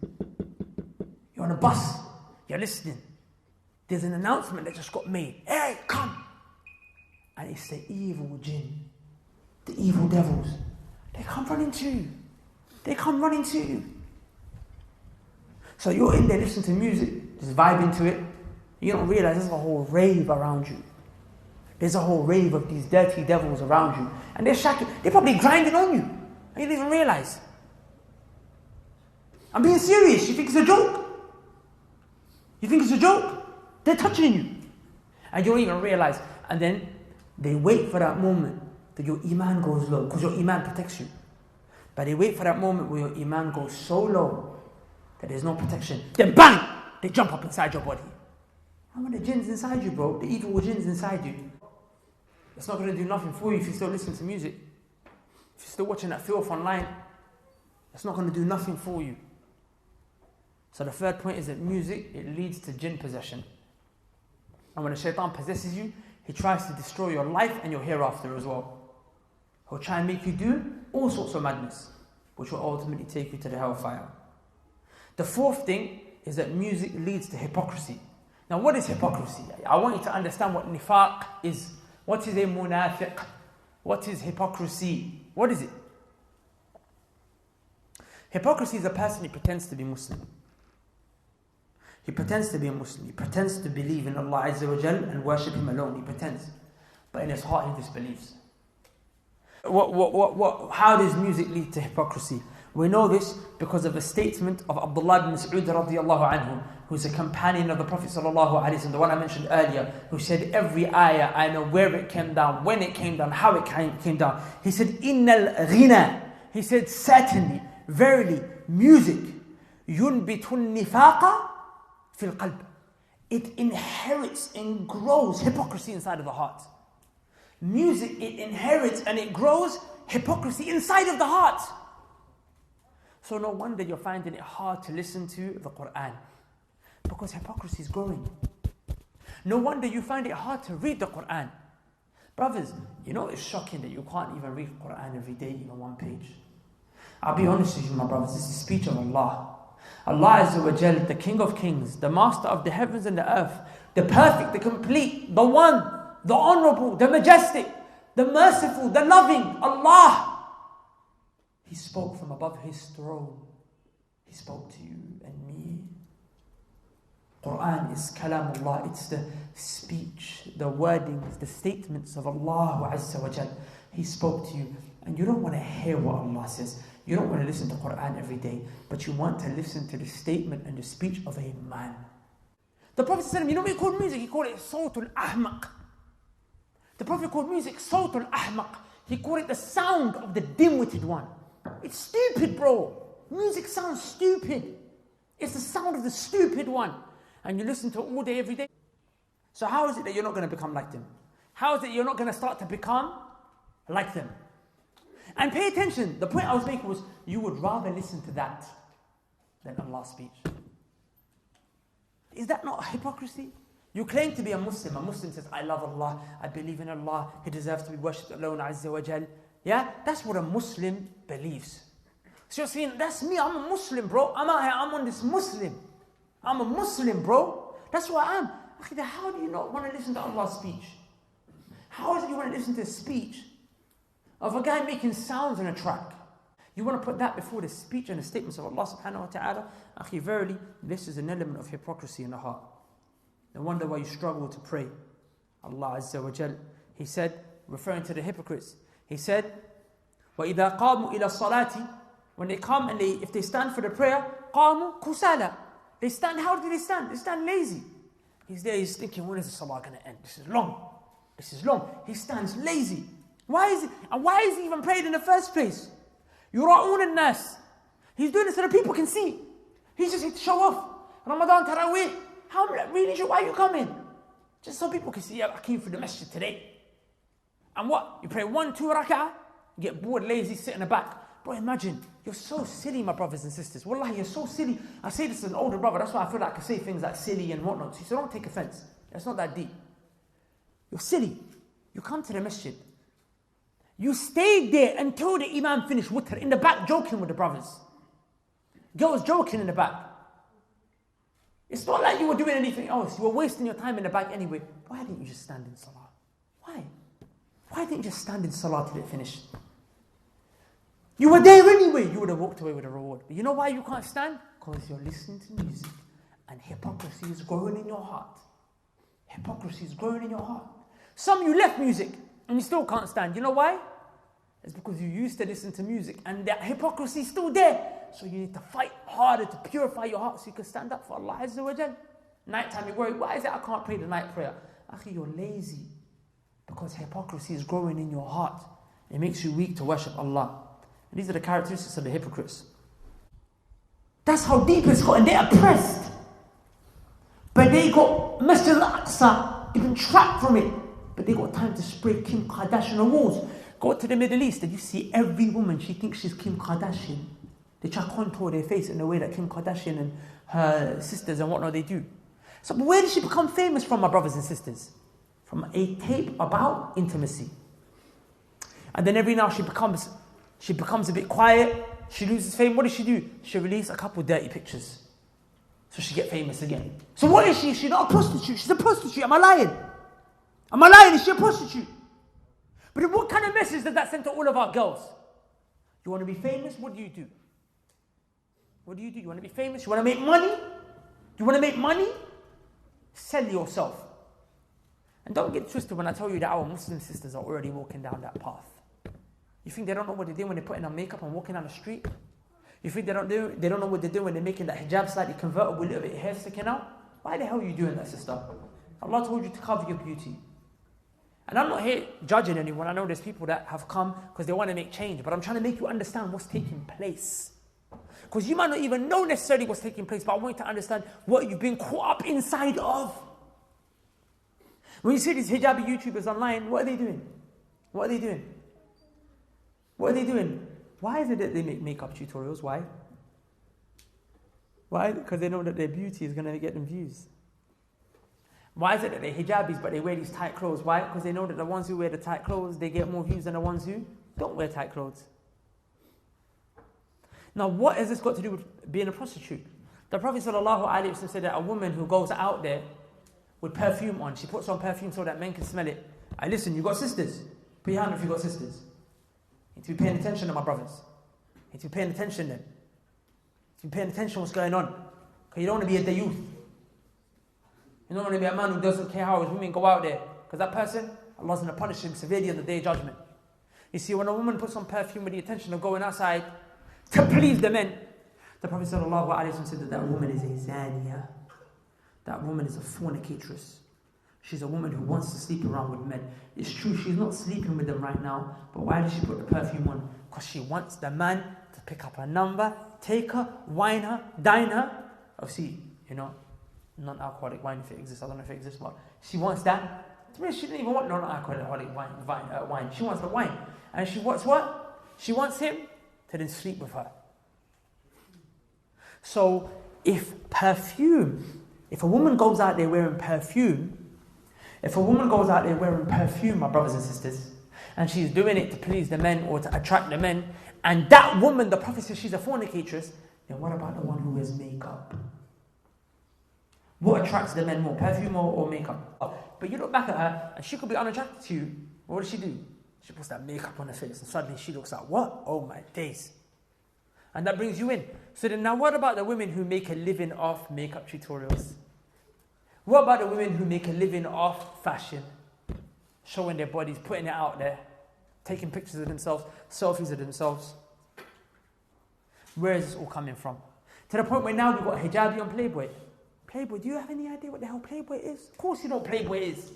You're on a bus, you're listening. There's an announcement that just got made. Hey, come! And it's the evil jinn, the evil devils. They come running to you. They come running to you. So you're in there listening to music, just vibing to it. You don't realize there's a whole rave around you. There's a whole rave of these dirty devils around you. And they're shaking. They're probably grinding on you. And you don't even realize. I'm being serious. You think it's a joke? You think it's a joke? They're touching you. And you don't even realize. And then they wait for that moment that your iman goes low. Because your iman protects you. But they wait for that moment where your iman goes so low that there's no protection. Then bang! They jump up inside your body. And when the jinn's inside you, bro, the evil jinn's inside you, it's not going to do nothing for you if you still listen to music. If you're still watching that filth online, it's not going to do nothing for you. So the third point is that music, it leads to jinn possession. And when the shaitan possesses you, he tries to destroy your life and your hereafter as well. He'll try and make you do all sorts of madness, which will ultimately take you to the hellfire. The fourth thing is that music leads to hypocrisy. Now what is hypocrisy? I want you to understand what nifaq is. What is a munafiq? What is hypocrisy? What is it? Hypocrisy is a person who pretends to be Muslim. He pretends to be a Muslim. He pretends to believe in Allah Azza wa Jal and worship Him alone. He pretends. But in his heart he disbelieves. How does music lead to hypocrisy? We know this because of a statement of Abdullah ibn Mas'ud radiallahu anhu, who's a companion of the Prophet sallallahu alaihi wasallam, the one I mentioned earlier, who said every ayah, I know where it came down, when it came down, how it came down. He said, Innal ghina. He said, certainly, verily, music, yunbitun nifaqa fil qalb. It inherits and grows hypocrisy inside of the heart. Music, it inherits and it grows hypocrisy inside of the heart. So no wonder you're finding it hard to listen to the Quran, because hypocrisy is growing. No wonder you find it hard to read the Quran. Brothers, you know it's shocking that you can't even read the Quran every day, even one page. I'll be honest with you, my brothers, this is the speech of Allah. Allah Azza wa Jal, the King of Kings, the Master of the heavens and the earth, the perfect, the complete, the one, the honorable, the majestic, the merciful, the loving, Allah. He spoke from above His throne. He spoke to you and me. Quran is kalamullah. It's the speech, the wordings, the statements of Allah Azza wa Jal. He spoke to you. And you don't want to hear what Allah says. You don't want to listen to Quran every day. But you want to listen to the statement and the speech of a man. The Prophet said, you know what he called music? He called it Sawtul Ahmaq. The Prophet called music Sawtul Ahmaq. He called it the sound of the dim-witted one. It's stupid, bro. Music sounds stupid. It's the sound of the stupid one. And you listen to it all day, every day. So how is it that you're not going to become like them? How is it you're not going to start to become like them? And pay attention. The point I was making was, you would rather listen to that than Allah's speech. Is that not hypocrisy? You claim to be a Muslim. A Muslim says, I love Allah. I believe in Allah. He deserves to be worshipped alone, Azza wa Jal. Yeah, that's what a Muslim believes. So you're saying, that's me, I'm a Muslim, bro. I'm out here, I'm on this Muslim. I'm a Muslim, bro. That's what I am. How do you not want to listen to Allah's speech? How is it you want to listen to a speech of a guy making sounds on a track? You want to put that before the speech and the statements of Allah subhanahu wa ta'ala? Verily, this is an element of hypocrisy in the heart. No wonder why you struggle to pray. Allah Azza wa Jal, He said, referring to the hypocrites, He said, وَإِذَا قَامُوا إِلَى الصَّلَاةِ. When they come and if they stand for the prayer, قَامُوا كُسَالَى. They stand, how do they stand? They stand lazy. He's there, he's thinking, when is the salah going to end? This is long. This is long. He stands lazy. Why is he even prayed in the first place? Yura'un an-nas. He's doing it so that people can see. He's just here to show off. Ramadan Taraweeh. Really, why are you coming? Just so people can see, I came for the masjid today. And what? You pray 1-2 rak'ah, you get bored, lazy, sit in the back. Bro, imagine, you're so silly, my brothers and sisters. Wallahi, you're so silly. I say this as an older brother, that's why I feel like I can say things like silly and whatnot. So don't take offense. That's not that deep. You're silly. You come to the masjid. You stayed there until the imam finished witr, in the back joking with the brothers. Girls joking in the back. It's not like you were doing anything else. You were wasting your time in the back anyway. Why didn't you just stand in salah? Why? Why didn't you just stand in salah till it finished? You were there anyway. You would have walked away with a reward. But you know why you can't stand? Because you're listening to music. And hypocrisy is growing in your heart. Hypocrisy is growing in your heart. Some you left music and you still can't stand. You know why? It's because you used to listen to music and that hypocrisy is still there. So you need to fight harder to purify your heart so you can stand up for Allah Azza wa Jal. Nighttime you're worried, why is it I can't pray the night prayer? Akhi, you're lazy. Because hypocrisy is growing in your heart. It makes you weak to worship Allah. And these are the characteristics of the hypocrites. That's how deep it's got, and they're oppressed. But they got Masjid al-Aqsa, even trapped from it. But they got time to spray Kim Kardashian on walls. Go to the Middle East and you see every woman, she thinks she's Kim Kardashian. They try to contour their face in the way that Kim Kardashian and her sisters and whatnot they do. So where did she become famous from, my brothers and sisters? From a tape about intimacy. And then every now she becomes a bit quiet, she loses fame. What does she do? She releases a couple dirty pictures. So she get famous again. So what is she? She's not a prostitute. She's a prostitute. Am I lying? Am I lying? Is she a prostitute? But what kind of message does that send to all of our girls? You want to be famous? What do you do? What do? You want to be famous? You want to make money? You want to make money? Sell yourself. And don't get twisted when I tell you that our Muslim sisters are already walking down that path. You think they don't know what they're doing when they're putting on makeup and walking down the street? You think they don't know what they're doing when they're making that hijab slightly convertible, a little bit of hair sticking out? Why the hell are you doing that, sister? Allah told you to cover your beauty. And I'm not here judging anyone. I know there's people that have come because they want to make change, but I'm trying to make you understand what's taking place. Because you might not even know necessarily what's taking place, but I want you to understand what you've been caught up inside of. When you see these hijabi YouTubers online, what are they doing? What are they doing? What are they doing? Why is it that they make makeup tutorials? Why? Why? Because they know that their beauty is going to get them views. Why is it that they're hijabis but they wear these tight clothes? Why? Because they know that the ones who wear the tight clothes, they get more views than the ones who don't wear tight clothes. Now, what has this got to do with being a prostitute? The Prophet ﷺ said that a woman who goes out there with perfume on, she puts on perfume so that men can smell it. Listen, you got sisters. Put your hand up if you got sisters. You need to be paying attention to my brothers. You need to be paying attention then. You need to be paying attention to what's going on. Because you don't want to be a youth. You don't want to be a man who doesn't care how his women go out there. Because that person, Allah's going to punish him severely on the Day of Judgment. You see, when a woman puts on perfume with the intention of going outside to please the men, the Prophet ﷺ said that woman is a zaniya. That woman is a fornicatress. She's a woman who wants to sleep around with men. It's true, she's not sleeping with them right now, but why does she put the perfume on? Because she wants the man to pick up her number, take her, wine her, dine her. Obviously, non-alcoholic wine if it exists. I don't know if it exists, but she wants that. She doesn't even want non-alcoholic wine. She wants the wine. And she wants what? She wants him to then sleep with her. So, if a woman goes out there wearing perfume, my brothers and sisters, and she's doing it to please the men or to attract the men, and that woman, the Prophet says she's a fornicatress, then what about the one who wears makeup? What attracts the men more, perfume or makeup? But you look back at her, and she could be unattracted to you. What does she do? She puts that makeup on her face, and suddenly she looks like, what? Oh my days. And that brings you in. So then now what about the women who make a living off makeup tutorials? What about the women who make a living off fashion? Showing their bodies, putting it out there, taking pictures of themselves, selfies of themselves. Where is this all coming from? To the point where now we've got hijabi on Playboy. Playboy, do you have any idea what the hell Playboy is? Of course you know what Playboy is.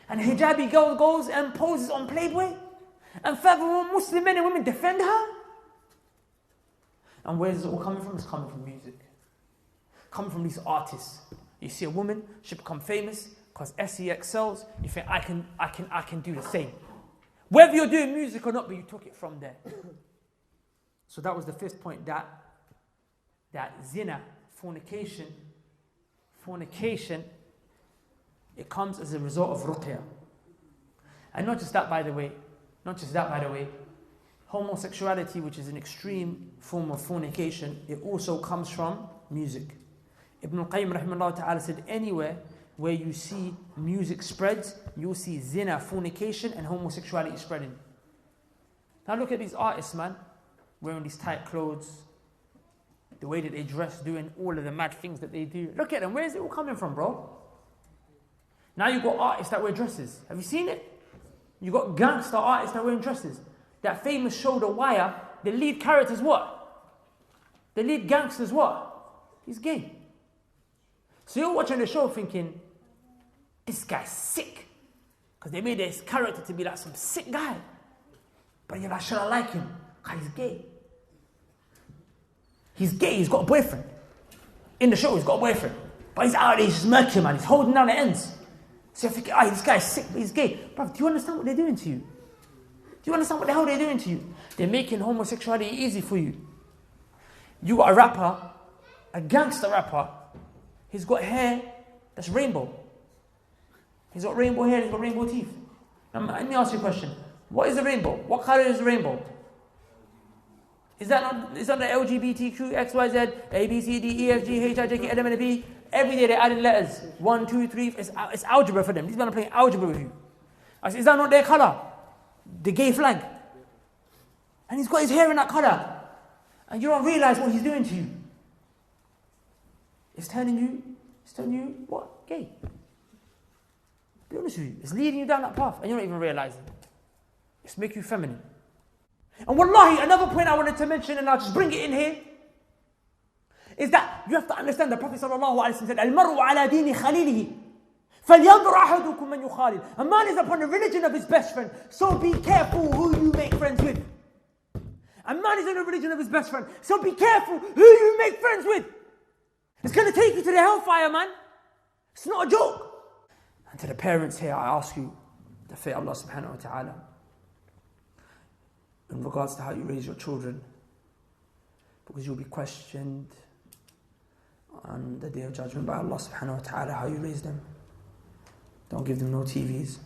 And a hijabi girl goes and poses on Playboy. And furthermore, Muslim men and women defend her. And where is it all coming from? It's coming from music. Coming from these artists. You see a woman, she become famous because SEX sells. You think I can do the same. Whether you're doing music or not, but you took it from there. So that was the fifth point, that zina, fornication, it comes as a result of ruqya. And not just that, by the way, homosexuality, which is an extreme form of fornication, it also comes from music. Ibn al-Qayyim rahimahullah ta'ala said, anywhere where you see music spreads, you'll see zina, fornication, and homosexuality spreading. Now look at these artists, man, wearing these tight clothes, the way that they dress, doing all of the mad things that they do. Look at them, where is it all coming from, bro? Now you've got artists that wear dresses. Have you seen it? You've got gangster artists that wear dresses. That famous show, The Wire, the lead character's what? The lead gangster's what? He's gay. So you're watching the show thinking, this guy's sick. Because they made this character to be like some sick guy. But you're like, should I like him? Because he's gay. He's gay, he's got a boyfriend. In the show, he's got a boyfriend. But he's out there, he's smirking, man. He's holding down the ends. So you're thinking, this guy's sick, but he's gay. Bro, do you understand what they're doing to you? Do you understand what the hell they're doing to you? They're making homosexuality easy for you. You got a rapper, a gangster rapper. He's got hair that's rainbow. He's got rainbow hair, he's got rainbow teeth. Now, let me ask you a question. What is a rainbow? What color is a rainbow? Is that not the LGBTQ, XYZ, A, B, C, D, E, F, G, H, I, J, K, L, M, N, P? Every day they're adding letters. 1, 2, 3. It's algebra for them. These men are playing algebra with you. I said, is that not their color? The gay flag. And he's got his hair in that color. And you don't realize what he's doing to you. It's turning you, what? Gay. Be honest with you. It's leading you down that path and you don't even realize it. It's making you feminine. And wallahi, another point I wanted to mention, and I'll just bring it in here, is that you have to understand the Prophet ﷺ said, "Al-mar'u ala dini khalilihi, falyanzur ahadukum man yukhalil." A man is upon the religion of his best friend, so be careful who you make friends with. A man is on the religion of his best friend, so be careful who you make friends with. It's going to take you to the hellfire, man. It's not a joke. And to the parents here, I ask you to fear Allah subhanahu wa ta'ala in regards to how you raise your children, because you'll be questioned on the day of judgment by Allah subhanahu wa ta'ala how you raise them. Don't give them no TVs.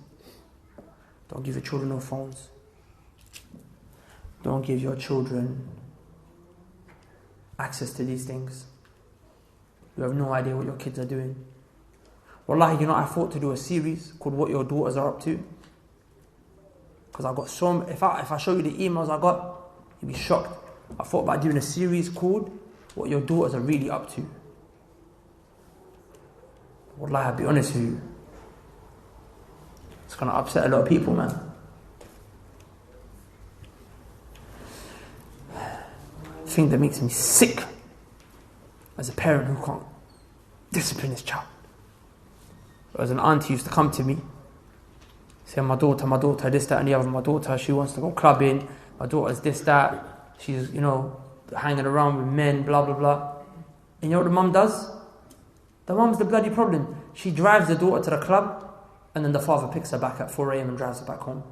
Don't give your children no phones. Don't give your children access to these things. You have no idea what your kids are doing. Wallahi, you know, I thought to do a series called What Your Daughters Are Up To. Because I got so, if I show you the emails I got, you'd be shocked. I thought about doing a series called What Your Daughters Are Really Up To. Wallahi, I'll be honest with you. It's going to upset a lot of people, man. The thing that makes me sick as a parent who can't discipline his child. As an auntie used to come to me, say, my daughter, this, that, and the other. My daughter, she wants to go clubbing. My daughter's this, that. She's, hanging around with men, blah, blah, blah. And you know what the mum does? The mum's the bloody problem. She drives the daughter to the club, and then the father picks her back at 4 a.m. and drives her back home.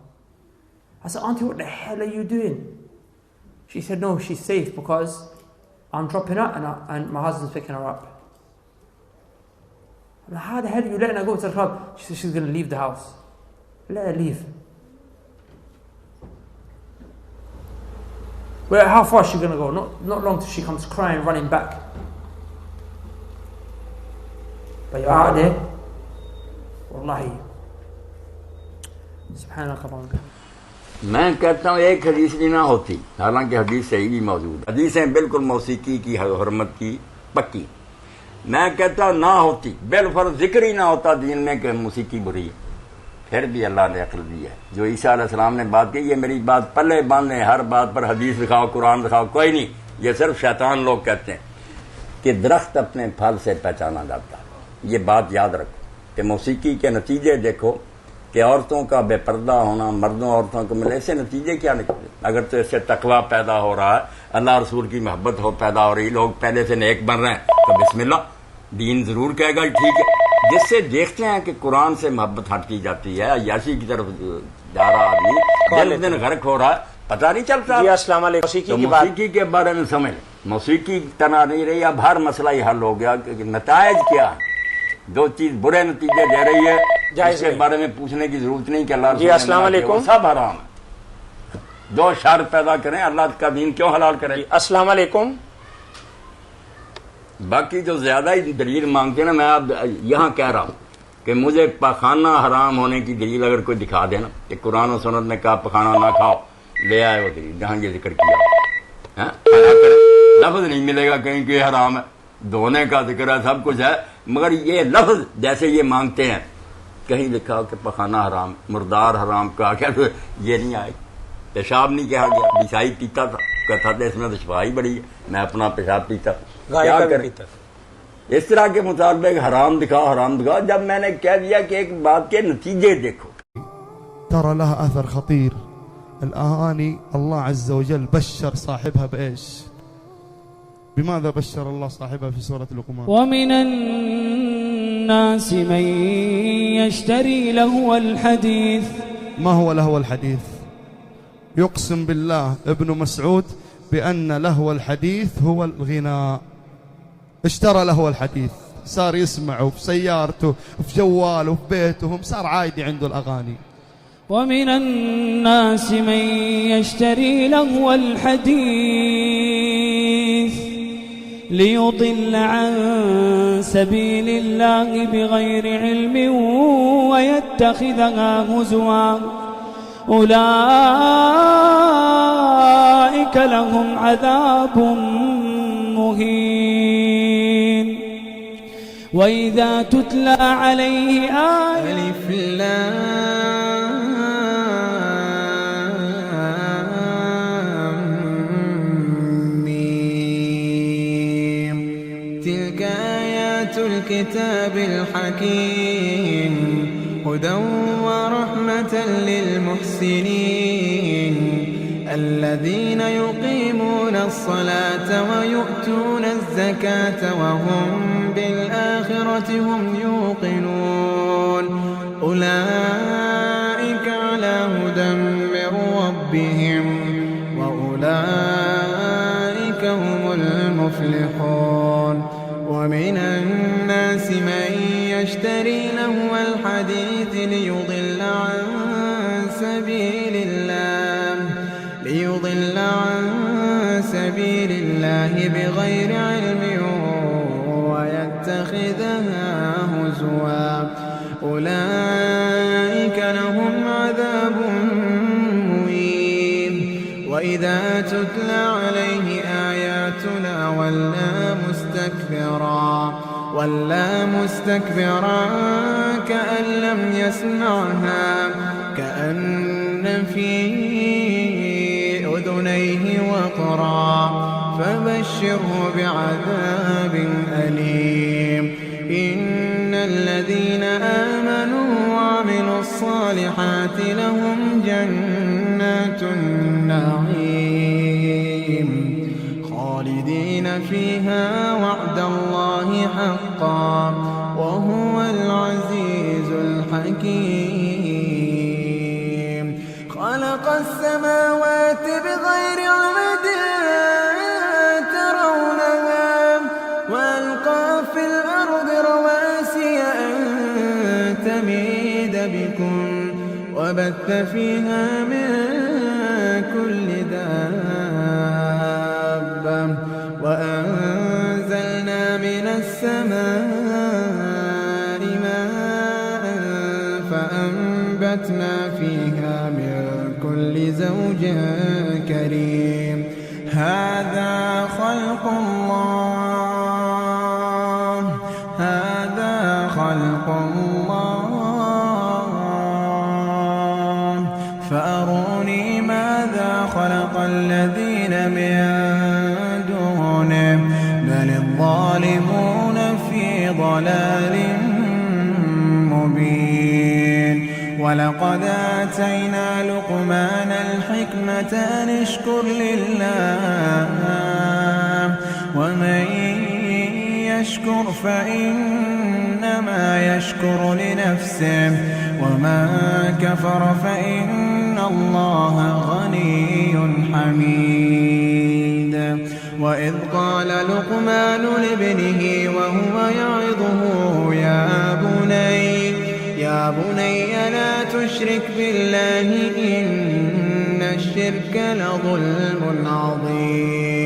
I said, auntie, what the hell are you doing? She said, no, she's safe because I'm dropping her and my husband's picking her up. I'm like, how the hell are you letting her go to the club? She said she's going to leave the house. Let her leave. Well, how far is she going to go? Not long till she comes crying, running back. But you're out there. Wallahi. Subhanallah. मैं कहता हूँ एक हदीस भी ना होती, हालांकि हदीस सही भी मौजूद, हदीसें बिल्कुल मौसीकी की हरमत की पक्की। मैं कहता हूँ ना होती, बिलफर्ज जिक्र ही ना होता दीन में कि मौसीकी बुरी है, फिर भी अल्लाह ने अक्ल दी है। जो ईसा अलैहिस्सलाम ने बात की, ये मेरी बात पल्ले बांधे, हर बात पर हदीस दिखाओ, कुरान दिखाओ, कोई नहीं, ये सिर्फ शैतान लोग कहते हैं। कि दरख्त अपने फल से पहचाना जाता है। ये बात याद रखो कि मौसीकी के नतीजे देखो कि औरतों का बेपर्दा होना, मर्दों औरतों को मिले, ऐसे नतीजे क्या निकले? अगर तो इससे तकवा पैदा हो रहा है, अल्लाह रसूल की मोहब्बत हो पैदा हो रही, लोग पहले से नेक बन रहे हैं, तो बिस्मिल्लाह, दीन जरूर कहेगा ठीक है। जिससे देखते हैं कि कुरान से मोहब्बत हटती जाती है, अय्याशी की तरफ जा रहा आदमी दिन दिन गर्क हो रहा है, पता नहीं चलता। तो मौसीकी के बारे में समझ, मौसीकी तना नहीं रही, अब हर मसला ही हल हो गया कि नतायज क्या है। जो चीज बुरे नतीजे दे रही है इसके बारे में पूछने की जरूरत नहीं कि अल्लाह सब हराम है। जो शर पैदा करें, अल्लाह का दीन क्यों हलाल करें? अस्सलाम वालेकुम। बाकी जो ज्यादा ही दलील मांगते हैं ना, मैं अब यहाँ कह रहा हूँ कि मुझे पखाना हराम होने की दलील अगर कोई दिखा देना कि कुरान और सुन्नत ने कहा पखाना ना खाओ, ले आए वो दलील जहाँ ये जिक्र किया है, लफ्ज नहीं मिलेगा कहीं कि हराम है, धोने का जिक्र है, सब कुछ है, मगर ये लफ्ज जैसे ये मांगते हैं कहीं लिखा हो कि पखाना हराम, मुर्दार हराम कहा गया, तो ये नहीं आए। पेशाब नहीं कहा गया, ईसाई पीता था, कहता था इसमें तो शफाई बड़ी है, मैं अपना पेशाब पीता, क्या करें? इस तरह के मुताबिक हराम दिखाओ, हराम दिखाओ। जब मैंने कह दिया कि एक बात के नतीजे देखो, ترى لها أثر خطير. الأغاني الله عز وجل بشر صاحبها بإيش؟ بماذا بشر الله صاحبها في سورة لقمان؟ ومن الناس من يشتري لهو الحديث. ما هو لهو الحديث؟ يقسم بالله ابن مسعود بأن لهو الحديث هو الغناء. اشترى لهو الحديث، صار يسمعه في سيارته، في جواله، في بيتهم، صار عادي عنده الأغاني. ومن الناس من يشتري لهو الحديث ليضل عن سبيل الله بغير علم ويتخذها هزوا أولئك لهم عذاب مهين. وإذا تتلى عليه آية تلك آيات الكتاب الحكيم هدى ورحمة للمحسنين الذين يقيمون الصلاة ويؤتون الزكاة وهم بالآخرة هم يوقنون أولئك على هدى من ربهم وأولئك هم المفلحون. ومن الناس من يشتري لهو الحديث ليضل عن سبيل الله بغير علم ويتخذها هزوا أولئك لهم عذاب مهين. وإذا تتلى عليه آياتنا ولا مستكبرا كأن لم يسمعها كأن في أذنيه وقرا فبشره بعذاب أليم. إن الذين آمنوا وعملوا الصالحات لهم جنات النعيم خالدين فيها وعد الله حقا وهو العزيز الحكيم. خلق السماوات بغير عمد ترونها وألقى في الأرض رواسي أن تميد بكم وبث فيها من كل دابة وأنزلنا من السماء ماء فأنبتنا فيها من كل زوج كريم. هذا خلق الله فأروني ماذا خلق الذين من دونه بل الظالمون والظالمون في ضلال مبين ولقد آتينا لقمان الحكمة أن اشكر لله ومن يشكر فإنما يشكر لنفسه ومن كفر فإن الله غني حميد وإذ قال لقمان لابنه وهو يعظه يا بني لا تشرك بالله إن الشرك لظلم عظيم